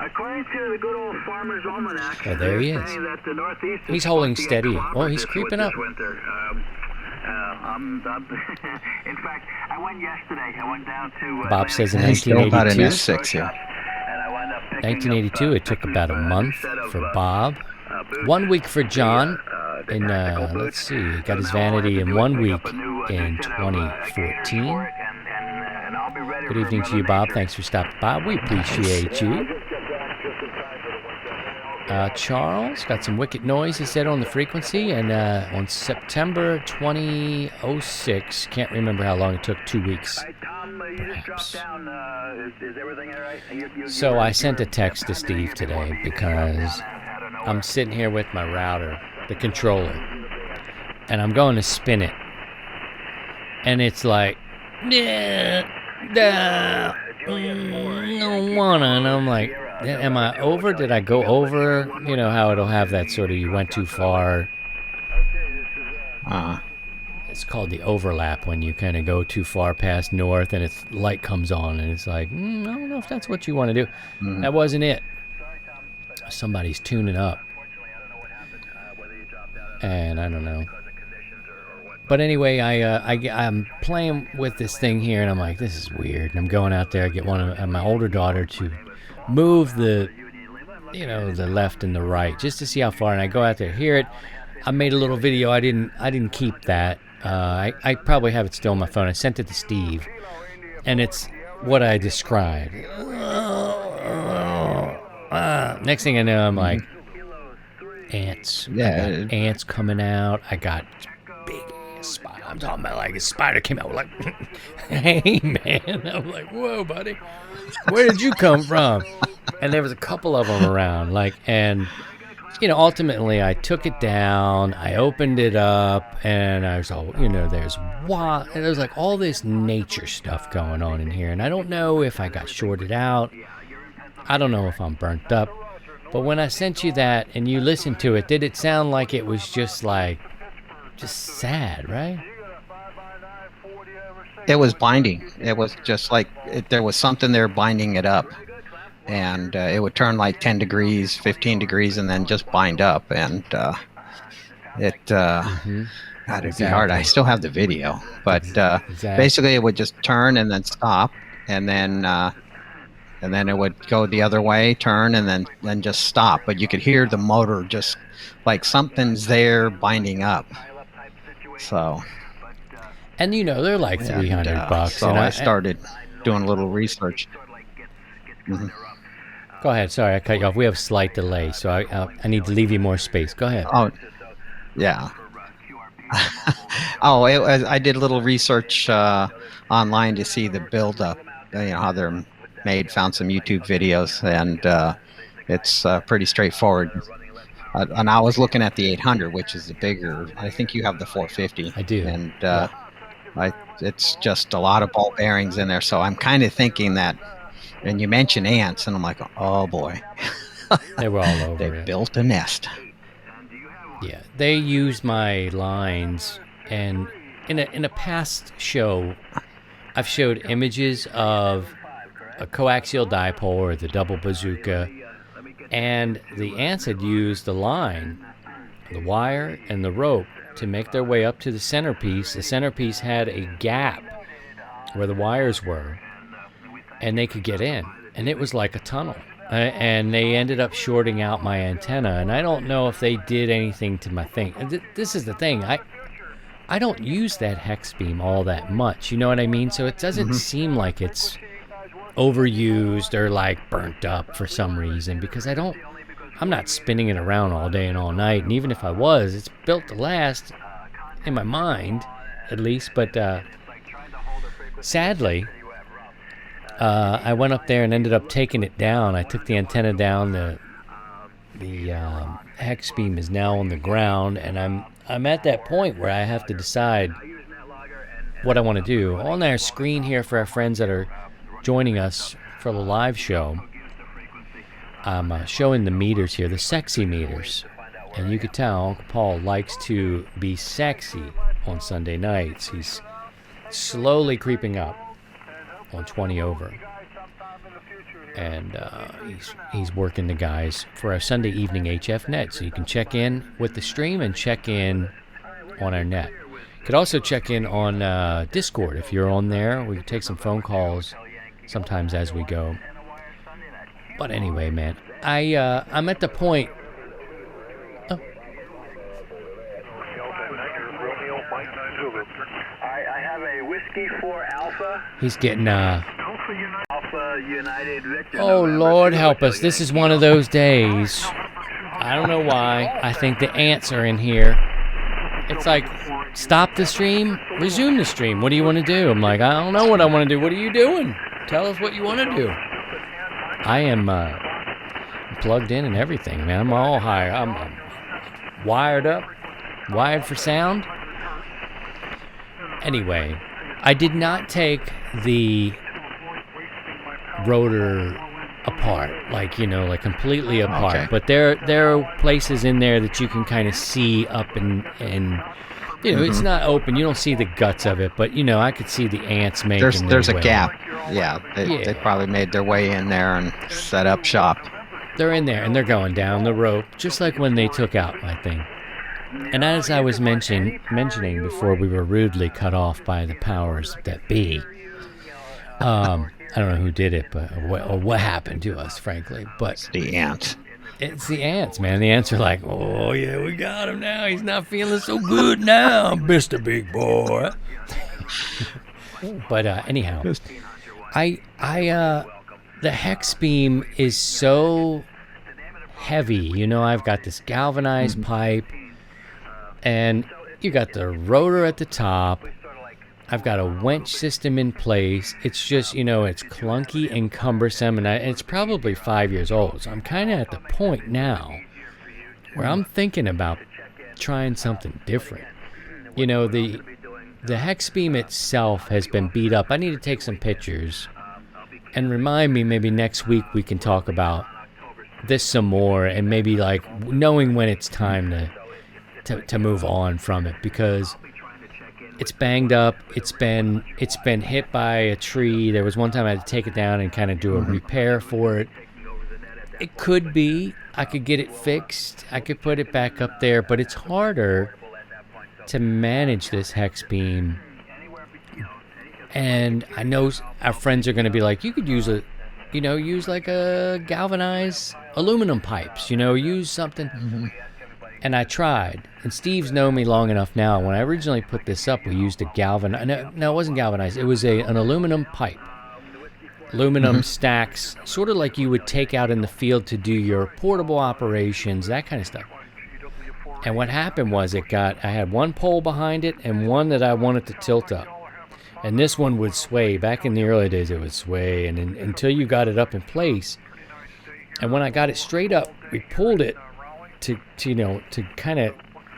According to the good old Farmer's Almanac, Oh, there he is. that the Northeast is He's holding supposed to get steady. Bahamas Oh, he's this creeping up. winter. In fact, I went yesterday. I went down to. Bob says in He's still about an 1982. S6 here. And I wound up picking 1982, up, it took about a new month set of, for Bob. boots. 1 week for John. The In tactical let's boots. see, he got his So now all I vanity have to in do is 1 pick week up a new in edition of, Gators 2014. for it, and I'll be ready Good for evening to Mother you, Bob. Nature. Thanks for stopping by. We appreciate you. Charles got some wicked noise, he said, on the frequency. And on September 2006, can't remember how long it took, 2 weeks. Hey, Tom, you just Perhaps. dropped down. Is everything all right? So I sent a text to Steve today because I'm sitting here with my router, the controller, and I'm going to spin it. And it's like, yeah, don't wanna. And I'm like, am I over? Did I go over? You know how it'll have that sort of you went too far. It's called the overlap when you kind of go too far past north and its light comes on and it's like, I don't know if that's what you want to do. That wasn't it. Somebody's tuning up. And I don't know. But anyway, I'm playing with this thing here, and I'm like, this is weird. And I'm going out there, I get one of my older daughter to move the left and the right, just to see how far. And I go out there, hear it. I made a little video. I didn't keep that. I probably have it still on my phone. I sent it to Steve, and it's what I described. Next thing I know, I'm like, ants. Yeah. I got ants coming out. I got big ass spider. I'm talking about like a spider came out like, hey man. I'm like, whoa, buddy, where did you come from? And there was a couple of them around, like, and ultimately I took it down. I opened it up, and I was all, there's like all this nature stuff going on in here, and I don't know if I got shorted out. I don't know if I'm burnt up. But when I sent you that and you listened to it, did it sound like it was just sad, right? It was binding. It was just like there was something there binding it up. And it would turn like 10 degrees, 15 degrees, and then just bind up. And God, it'd be hard. I still have the video. But basically it would just turn and then stop. And then it would go the other way, turn, and then just stop. But you could hear the motor just like something's there binding up. So. And they're like $300. So and I started doing a little research. Mm-hmm. Go ahead. Sorry, I cut you off. We have a slight delay, so I need to leave you more space. Go ahead. Oh, yeah. I did a little research online to see the build-up, how they're made. Found some YouTube videos, and it's pretty straightforward. And I was looking at the 800, which is the bigger. I think you have the 450. I do. And it's just a lot of ball bearings in there, so I'm kind of thinking that. And you mentioned ants, and I'm like, oh boy. They were all over They it. built a nest. Yeah, they used my lines, and in a past show, I've showed images of a coaxial dipole or the double bazooka, and the ants had used the line, the wire, and the rope to make their way up to the centerpiece. The centerpiece had a gap where the wires were, and they could get in, and it was like a tunnel. And they ended up shorting out my antenna, and I don't know if they did anything to my thing. This is the thing. I don't use that hex beam all that much. You know what I mean? So it doesn't seem like it's overused or like burnt up for some reason, because I'm not spinning it around all day and all night. And even if I was, it's built to last in my mind, at least. But sadly, I went up there and ended up taking it down. I took the antenna down. The hex beam is now on the ground, and I'm at that point where I have to decide what I want to do. On our screen here for our friends that are joining us for the live show, I'm showing the meters here, the sexy meters. And you could tell Uncle Paul likes to be sexy on Sunday nights. He's slowly creeping up on 20 over. And he's working the guys for our Sunday evening HF net. So you can check in with the stream and check in on our net. You could also check in on Discord if you're on there. We can take some phone calls sometimes as we go. But anyway, man, I'm at the point. Oh. I have a Whiskey 4 Alpha. He's getting Alpha United Victor. Oh, Lord help us. This is one of those days. I don't know why. I think the ants are in here. It's like, stop the stream, resume the stream. What do you want to do? I'm like, I don't know what I want to do. What are you doing? Tell us what you want to do. I am plugged in and everything, man. I'm all high. I'm wired up, wired for sound. Anyway, I did not take the rotor apart, like completely apart. Okay. But there are places in there that you can kind of see up and it's not open. You don't see the guts of it, but I could see the ants making There's their a way. gap. Yeah, they probably made their way in there and set up shop. They're in there and they're going down the rope, just like when they took out my thing. And as I was mentioning before, we were rudely cut off by the powers that be. I don't know who did it, but or what happened to us, frankly. But The ants. it's the ants, man. The ants are like, oh yeah, we got him now. He's not feeling so good now, Mr. Big Boy. But anyhow, the hex beam is so heavy. I've got this galvanized pipe, and you got the rotor at the top. I've got a winch system in place. It's just, it's clunky and cumbersome, and it's probably 5 years old. So I'm kind of at the point now where I'm thinking about trying something different. The hex beam itself has been beat up. I need to take some pictures and remind me, maybe next week we can talk about this some more, and maybe like knowing when it's time to move on from it, because it's banged up. It's been hit by a tree. There was one time I had to take it down and kind of do a repair for it. It could be I could get it fixed. I could put it back up there, but it's harder to manage this hex beam. And I know our friends are going to be like, you could use use like a galvanized aluminum pipes, use something. And I tried. And Steve's known me long enough now. When I originally put this up, we used a galvanized. No, it wasn't galvanized. It was an aluminum pipe. Aluminum stacks, sort of like you would take out in the field to do your portable operations, that kind of stuff. And what happened was I had one pole behind it and one that I wanted to tilt up. And this one would sway. Back in the early days, it would sway, and until you got it up in place. And when I got it straight up, we pulled it to kind of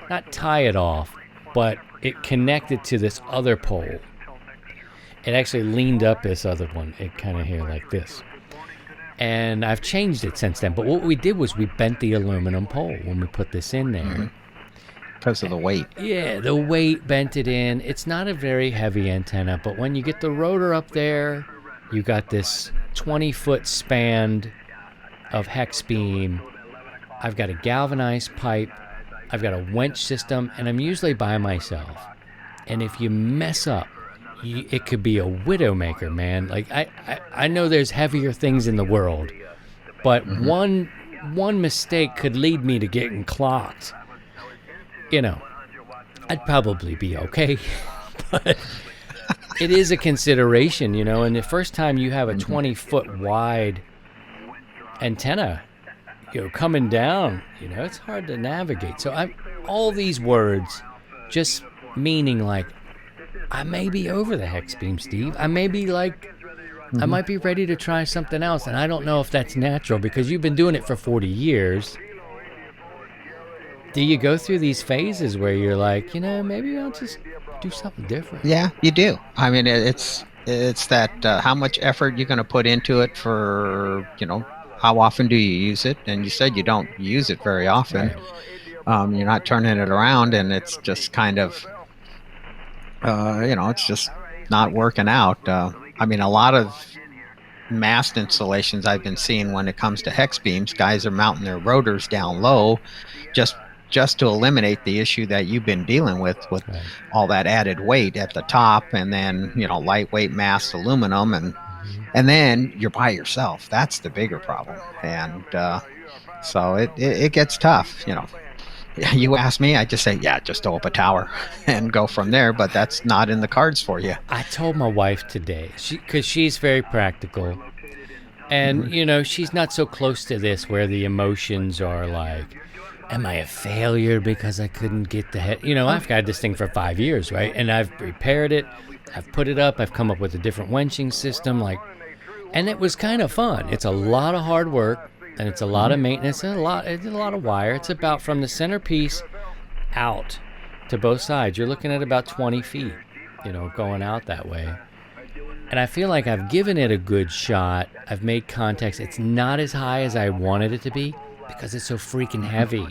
not tie it off, but it connected to this other pole. It actually leaned up this other one. It kind of here like this. And I've changed it since then. But what we did was we bent the aluminum pole when we put this in there. Because of the weight. Yeah, the weight bent it in. It's not a very heavy antenna, but when you get the rotor up there, you got this 20-foot span of hex beam. I've got a galvanized pipe. I've got a winch system, and I'm usually by myself. And if you mess up, it could be a widowmaker, man. Like I know there's heavier things in the world, but one one mistake could lead me to getting clocked. I'd probably be okay. But it is a consideration, you know, and the first time you have a 20-foot wide antenna, you know, coming down, you know, it's hard to navigate. So all these words just meaning like, I may be over the hex beam, Steve. I may be like, I might be ready to try something else. And I don't know if that's natural because you've been doing it for 40 years. Do you go through these phases where you're like, you know, maybe I'll just do something different? Yeah, you do. I mean, it's that how much effort you're going to put into it for, you know, how often do you use it? And you said you don't use it very often. Right. You're not turning it around, and it's just kind of, you know, it's just not working out. I mean, a lot of mast installations I've been seeing when it comes to hex beams, guys are mounting their rotors down low just to eliminate the issue that you've been dealing with Right. all that added weight at the top, and then, you know, lightweight mass aluminum, and then you're by yourself. That's the bigger problem. And so it gets tough, you know. You ask me, I just say, yeah, just throw up a tower and go from there, but that's not in the cards for you. I told my wife today, because she's very practical, and, you know, she's not so close to this where the emotions are like, am I a failure because I couldn't get the head? You know, I've had this thing for 5 years, right? And I've repaired it, I've put it up, I've come up with a different wenching system, like, and it was kind of fun. It's a lot of hard work, and it's a lot of maintenance, and it's a lot of wire. It's about from the centerpiece out to both sides. You're looking at about 20 feet, you know, going out that way. And I feel like I've given it a good shot. I've made contacts. It's not as high as I wanted it to be because it's so freaking heavy.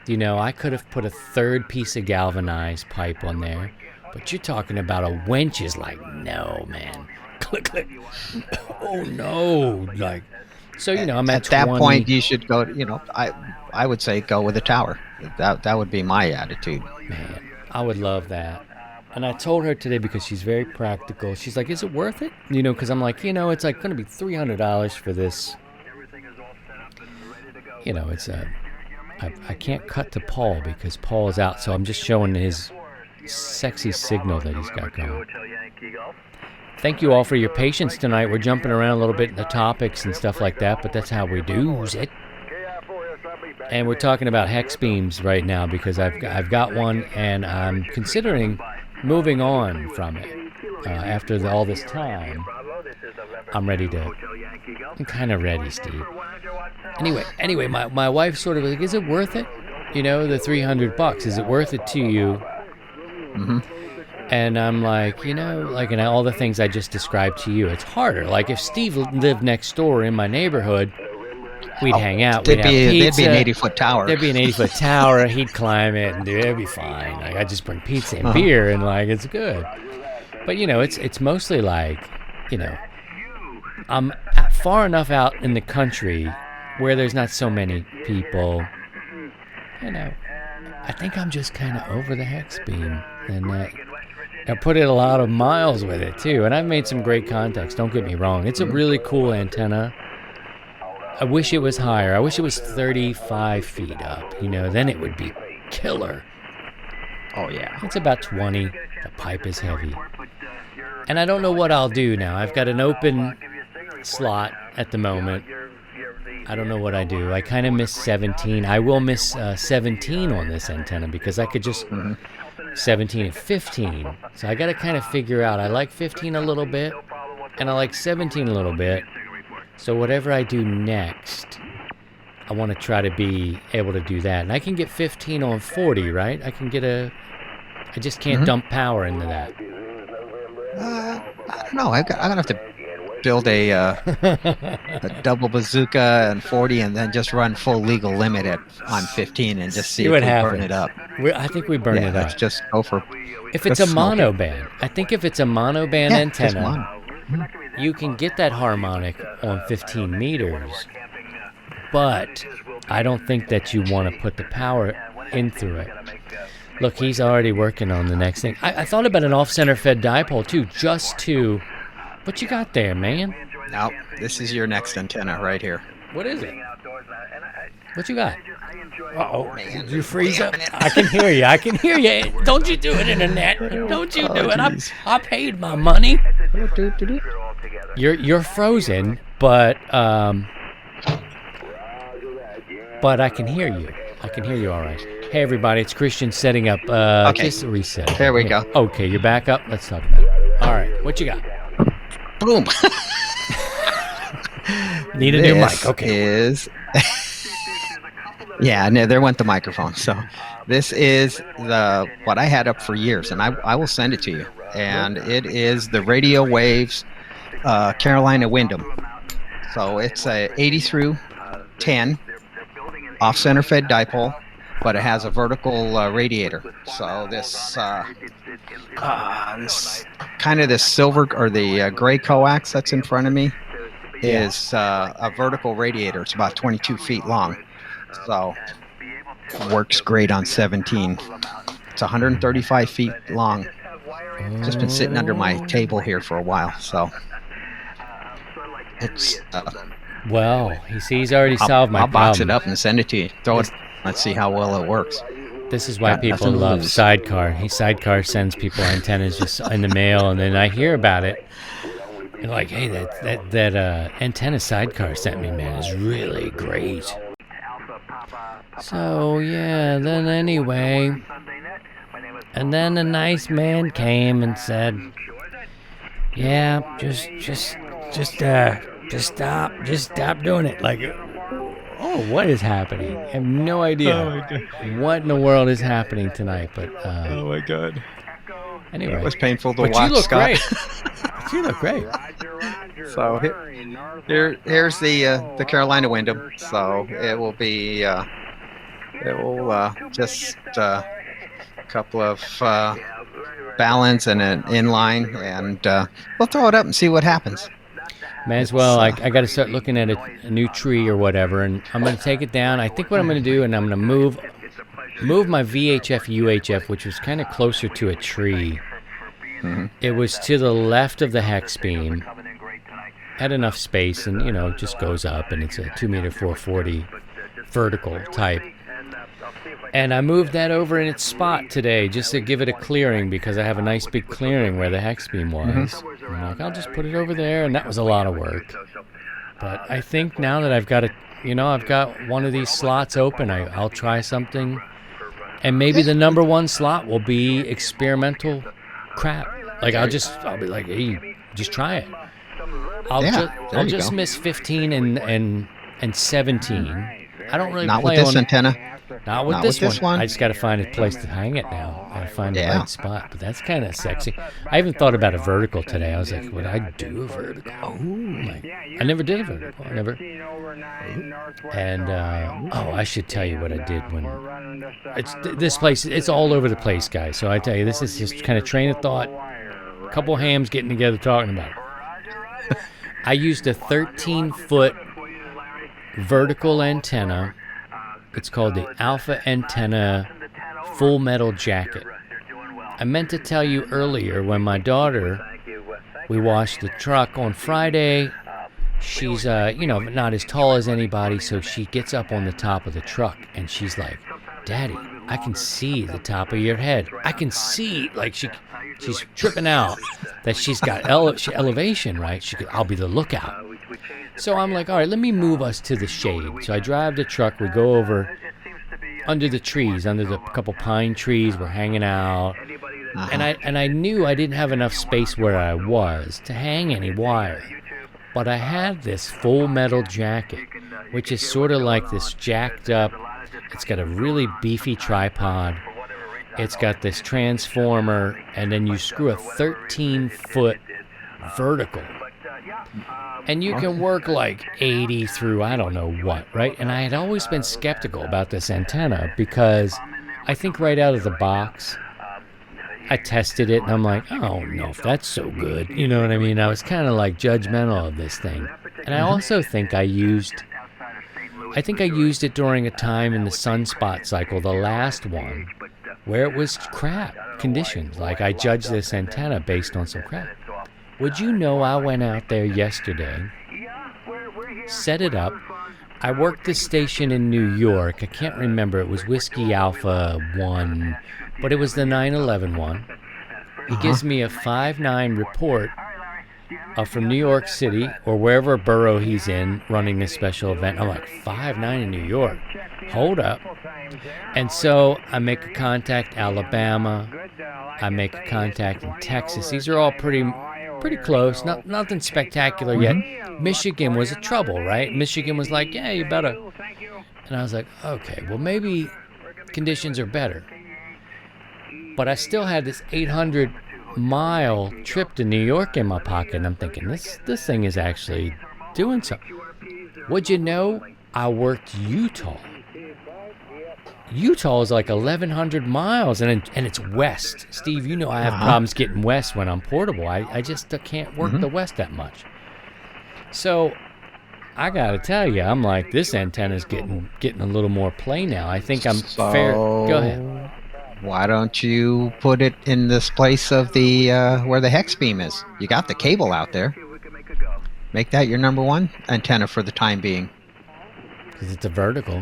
You know, I could have put a third piece of galvanized pipe on there, but you're talking about a winch is like, no, man. Click, click. Oh, no. Like, so, you know, I'm at that 20. point, you should go, you know, I would say go with a tower. That would be my attitude. Man, I would love that. And I told her today because she's very practical. She's like, is it worth it? You know, because I'm like, you know, it's like going to be $300 for this. You know, it's I can't cut to Paul because Paul is out. So I'm just showing his sexy signal that he's got going. Thank you all for your patience tonight. We're jumping around a little bit in the topics and stuff like that, but that's how we do it. And we're talking about hex beams right now because I've got one and I'm considering moving on from it. After all this time, I'm kind of ready, Steve. Anyway, my wife sort of like, is it worth it? You know, the $300, is it worth it to you? Mm-hmm. And I'm like, you know, like in all the things I just described to you, it's harder. Like if Steve lived next door in my neighborhood, we'd hang out. We'd have pizza. There'd be an 80-foot tower. There'd be an 80-foot tower. He'd climb it, and it'd be fine. Like I just bring pizza and beer, and like it's good. But you know, it's mostly like, you know, I'm far enough out in the country where there's not so many people. You know, I think I'm just kind of over the hex beam, and I put in a lot of miles with it too. And I've made some great contacts. Don't get me wrong. It's a really cool antenna. I wish it was higher. I wish it was 35 feet up. You know, then it would be killer. Oh, yeah. It's about 20. The pipe is heavy. And I don't know what I'll do now. I've got an open slot at the moment. I don't know what I do. I kind of miss 17. I will miss 17 on this antenna because I could just 17 and 15. So I got to kind of figure out. I like 15 a little bit, and I like 17 a little bit. So whatever I do next, I want to try to be able to do that. And I can get 15 on 40, right? I just can't dump power into that. I don't know. I'm gonna have to build a double bazooka and 40, and then just run full legal limit on 15, and just see if what we happens. burn it up. I think we burn it Let's up. just go for. If it's a mono band, I think if it's a mono band antenna, you can get that harmonic on 15 meters, but I don't think that you want to put the power in through it. Look, he's already working on the next thing. I thought about an off-center fed dipole too, just to. What you got there, man? No, this is your next antenna right here. What is it? What you got? Uh-oh. Man. Did you freeze Damn up? it. I can hear you. I can hear you. Don't you do it, Internet. Don't you do it. jeez. I paid my money. Do-do-do-do. You're frozen, but I can hear you. I can hear you all right. Hey, everybody. It's Christian setting up Okay. just a reset. There we go. Okay, you're back up. Let's talk about it. All right. What you got? Boom. Need a new This mic. Okay. is yeah, no, there went the microphone. So this is what I had up for years, and I will send it to you. And it is the Radio Waves Carolina Wyndham. So it's a 80 through 10 off center fed dipole, but it has a vertical radiator. So this kind of this silver or the gray coax that's in front of me is a vertical radiator. It's about 22 feet long. So works great on 17. It's 135 feet long. Just been sitting under my table here for a while. So it's Well, he's already solved my I'll box problem. it up and send it to you. Throw it. Let's see how well it works. This is why Got people nothing to love lose. Sidecar. Sidecar sends people antennas just in the mail, and then I hear about it. And like, hey, that antenna Sidecar sent me, man, is really great. So yeah, then anyway, and then a nice man came and said, "Yeah, just stop doing it." Like, oh, what is happening? I have no idea what in the world is happening tonight. But Oh my God! anyway, It was painful to but watch, you look Scott. great. You look great. So here's the Carolina Wyndham. So it will be just a couple of balance and an inline, and we'll throw it up and see what happens. May as well. I got to start looking at a new tree or whatever, and I'm going to take it down. I think what I'm going to do, and I'm going to move my VHF UHF, which was kind of closer to a tree. Mm-hmm. It was to the left of the hex beam. Had enough space, and it just goes up, and it's a 2-meter 440 vertical type. And I moved that over in its spot today just to give it a clearing, because I have a nice big clearing where the hex beam was. I'm like, I'll just put it over there, and that was a lot of work. But I think now that I've got I've got one of these slots open, I'll try something. And maybe the number one slot will be experimental crap. Like I'll be like, hey, just try it. I'll just miss 15 and 17. I don't really Not play with this on antenna. Not with Not this with this one. I just got to find a place to hang it now. I find the Yeah. right spot. But that's kind of sexy. I even thought about a vertical today. I was like, would I do a vertical? Oh, I never did a vertical. I never. And I should tell you what I did when. This place. It's all over the place, guys. So I tell you, this is just kind of train of thought. A couple hams getting together talking about it. I used a 13-foot vertical antenna. It's called the Alpha Antenna Full Metal Jacket. I meant to tell you earlier, when my daughter, we washed the truck on Friday. She's not as tall as anybody, so she gets up on the top of the truck and she's like, "Daddy, I can see the top of your head. I can see," like she's tripping out that she's got elevation, right? I'll be the lookout. So I'm like, all right, let me move us to the shade. So I drive the truck. We go over under the trees, under the couple pine trees. We're hanging out. And I knew I didn't have enough space where I was to hang any wire. But I had this full metal jacket, which is sort of like this jacked up. It's got a really beefy tripod. It's got this transformer, and then you screw a 13-foot vertical. And you can work like 80 through I don't know what, right? And I had always been skeptical about this antenna because I think right out of the box, I tested it and I'm like, I don't know if that's so good. You know what I mean? I was kind of like judgmental of this thing. And I also think I used it during a time in the sunspot cycle, the last one, where it was crap conditions. Like I judged this antenna based on some crap. Would you know I went out there yesterday, set it up, I worked this station in New York. I can't remember. It was Whiskey Alpha 1, but it was the 911 one. He gives me a 5-9 report from New York City or wherever borough he's in running this special event. I'm like, 5-9 in New York? Hold up. And so I make a contact Alabama. I make a contact in Texas. These are all pretty close. Nothing spectacular yet. Michigan was a trouble, right? Michigan was like, yeah, you better. And I was like, okay, well, maybe conditions are better. But I still had this 800-mile trip to New York in my pocket, and I'm thinking, this thing is actually doing something. Would you know, I worked Utah. Utah is like 1,100 miles, and it's west. Steve, you know I have problems getting west when I'm portable. I just can't work the west that much. So I got to tell you, I'm like, this antenna's getting a little more play now. I think I'm fair. Go ahead. Why don't you put it in this place of the where the hex beam is? You got the cable out there. Make that your number one antenna for the time being. Because it's a vertical.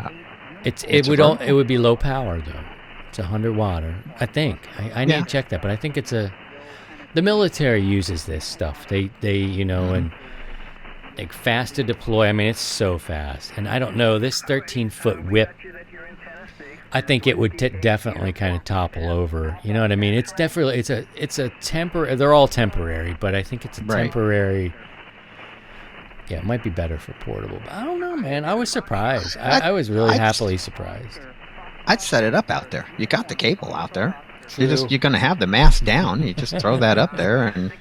It would be low power though. It's 100 watt. I think. I need to check that, but I think it's the military uses this stuff. They and like fast to deploy. I mean, it's so fast. And I don't know, this 13-foot whip, I think it would definitely kind of topple over. You know what I mean? It's definitely it's a temporary. They're all temporary, but I think it's a temporary. Yeah, it might be better for portable. But I don't know, man. I was surprised. I was really happily surprised. I'd set it up out there. You got the cable out there. You're gonna have the mast down. You just throw that up there and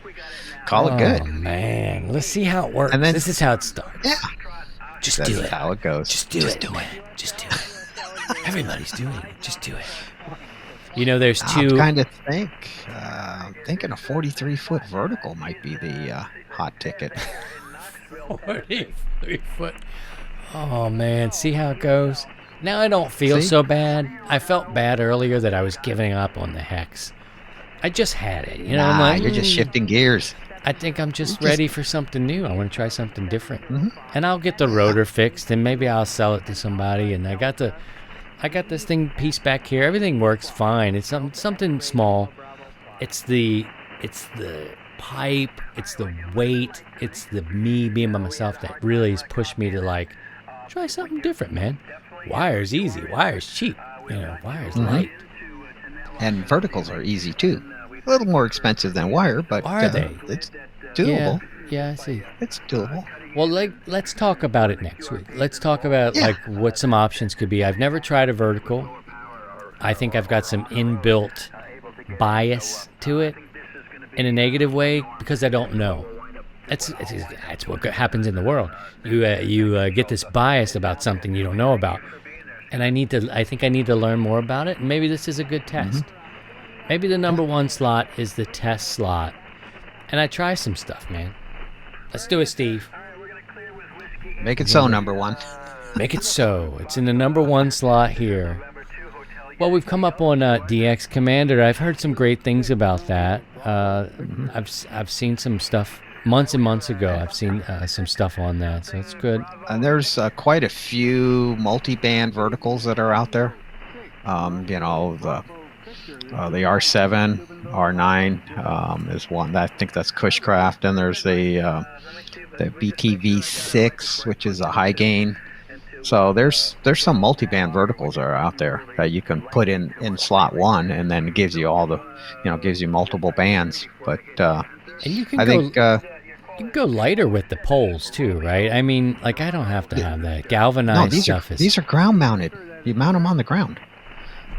call it good. Oh man, let's see how it works. And then, this is how it starts. Yeah, just do it. That's how it goes. Just do it. Just do it. Everybody's doing it. Just do it. You know, there's two. I'm kind of thinking a 43-foot vertical might be the hot ticket. 43 foot. Oh man, see how it goes. Now I don't feel so bad. I felt bad earlier that I was giving up on the hex. I just had it. You know, I'm like, you're just shifting gears. I think I'm just ready for something new. I want to try something different. And I'll get the rotor fixed, and maybe I'll sell it to somebody. And I got this thing pieced back here. Everything works fine. It's something small. It's the pipe. It's the weight. It's the me being by myself that really has pushed me to like try something different, man. Wire's easy. Wire's cheap. Wire's light. And verticals are easy too. A little more expensive than wire, but are they? It's doable. Yeah, I see. It's doable. Well, let's talk about it next week. Let's talk about like what some options could be. I've never tried a vertical. I think I've got some inbuilt bias to it in a negative way because I don't know. That's what happens in the world. You get this bias about something you don't know about, and I think I need to learn more about it. And maybe this is a good test. Maybe the number one slot is the test slot, and I try some stuff, man. Let's do it, Steve. Make it so, number one. Make it so. It's in the number one slot here. Well, we've come up on DX Commander. I've heard some great things about that. I've seen some stuff months and months ago. I've seen some stuff on that, so it's good. And there's quite a few multi-band verticals that are out there. The R7, R9 is one. I think that's Cushcraft. And there's the BTV6, which is a high gain. So there's some multi-band verticals that are out there that you can put in slot one, and then it gives you gives you multiple bands. But and you can go lighter with the poles too, right? I mean, like I don't have to have that galvanized stuff. These are ground mounted. You mount them on the ground.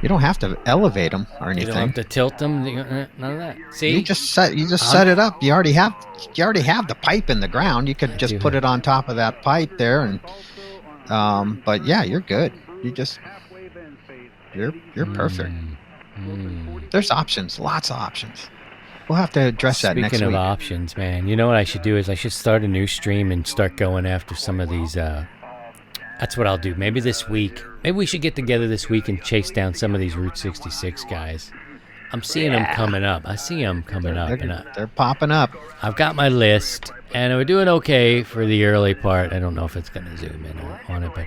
You don't have to elevate them or anything. You don't have to tilt them. None of that. See, you just set it up. You already have the pipe in the ground. You could just put it on top of that pipe there, and but yeah, you're good. You're perfect. There's options, lots of options. We'll have to address that next week. Speaking of options, man, you know what I should do is I should start a new stream and start going after some of these. That's what I'll do. Maybe this week. Maybe we should get together this week and chase down some of these Route 66 guys. I'm seeing them coming up. I see them coming up. They're popping up. I've got my list. and we're doing okay for the early part. I don't know if it's going to zoom in on it, but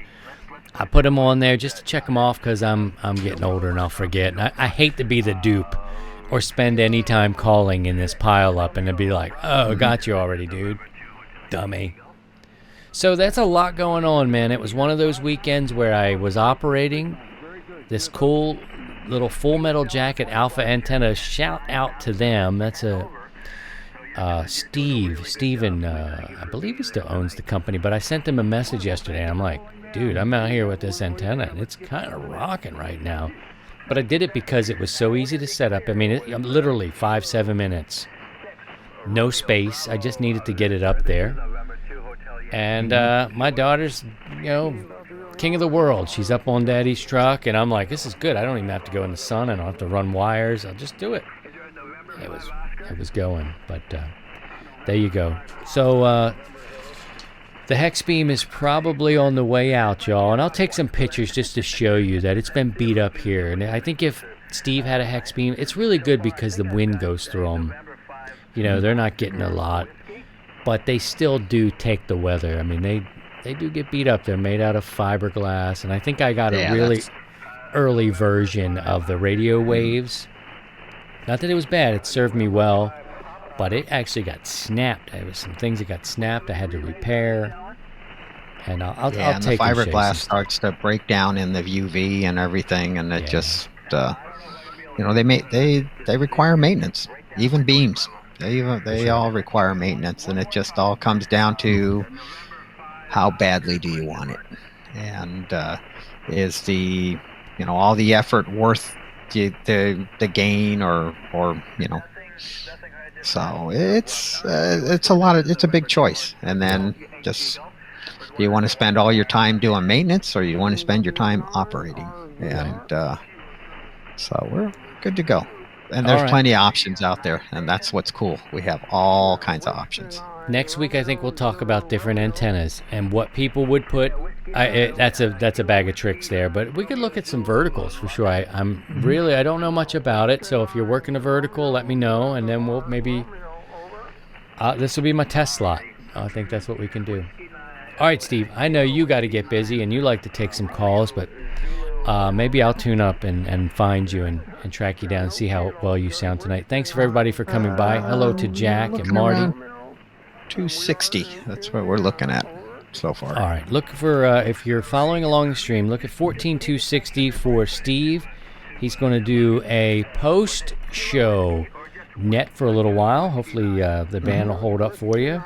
I put them on there just to check them off because I'm getting older and I'll forget. And I hate to be the dupe or spend any time calling in this pile up and to be like, oh, got you already, dude. Dummy. So that's a lot going on, man. It was one of those weekends where I was operating this cool little Full Metal Jacket alpha antenna. Shout out to them. That's a Steven, I believe he still owns the company, but I sent him a message yesterday and I'm like, dude, I'm out here with this antenna and it's kind of rocking right now. But I did it because it was so easy to set up. I mean, I'm literally 5-7 minutes. No space. I just needed to get it up there. And my daughter's, king of the world. She's up on Daddy's truck, and I'm like, this is good. I don't even have to go in the sun. I don't have to run wires. I'll just do it. It was going, but there you go. So the hex beam is probably on the way out, y'all, and I'll take some pictures just to show you that it's been beat up here. And I think if Steve had a hex beam, it's really good because the wind goes through them. They're not getting a lot, but they still do take the weather. I mean, they do get beat up. They're made out of fiberglass, and I think I got a really early version of the radio waves. Not that it was bad. It served me well, but it actually got snapped. There was some things that got snapped I had to repair, and I'll and take the fiberglass starts to break down in the UV and everything, and it just, they require maintenance. Even beams, they all require maintenance, and it just all comes down to how badly do you want it, and is the all the effort worth the gain or so it's a big choice. And then just, do you want to spend all your time doing maintenance or you want to spend your time operating? And so we're good to go, and there's plenty of options out there, and that's what's cool. We have all kinds of options. Next week, I think we'll talk about different antennas and what people would put. That's a bag of tricks there, but we could look at some verticals for sure. I don't know much about it, so if you're working a vertical, let me know, and then we'll maybe. This will be my test slot. I think that's what we can do. All right, Steve. I know you got to get busy and you like to take some calls, but maybe I'll tune up and find you and track you down and see how well you sound tonight. Thanks for everybody for coming by. Hello to Jack and Marty. 260. That's what we're looking at so far. All right. Look for, if you're following along the stream, look at 14260 for Steve. He's going to do a post-show net for a little while. Hopefully the band will hold up for you.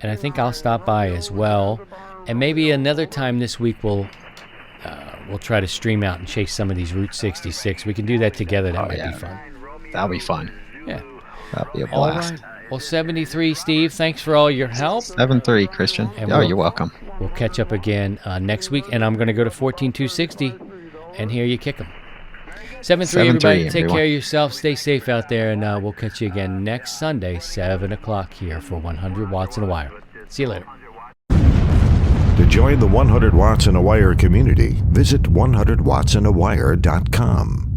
And I think I'll stop by as well. And maybe another time this week we'll try to stream out and chase some of these Route 66. We can do that together. That might be fun. That'll be fun. Yeah. That'll be a blast. All right. Well, 73, Steve, thanks for all your help. 7-3, Christian. You're welcome. We'll catch up again next week, and I'm going to go to 14260 and hear you kick them. 7-3, everybody. Take care of yourself. Stay safe out there, and we'll catch you again next Sunday, 7 o'clock here for 100 Watts in a Wire. See you later. To join the 100 Watts in a Wire community, visit 100wattsindawire.com.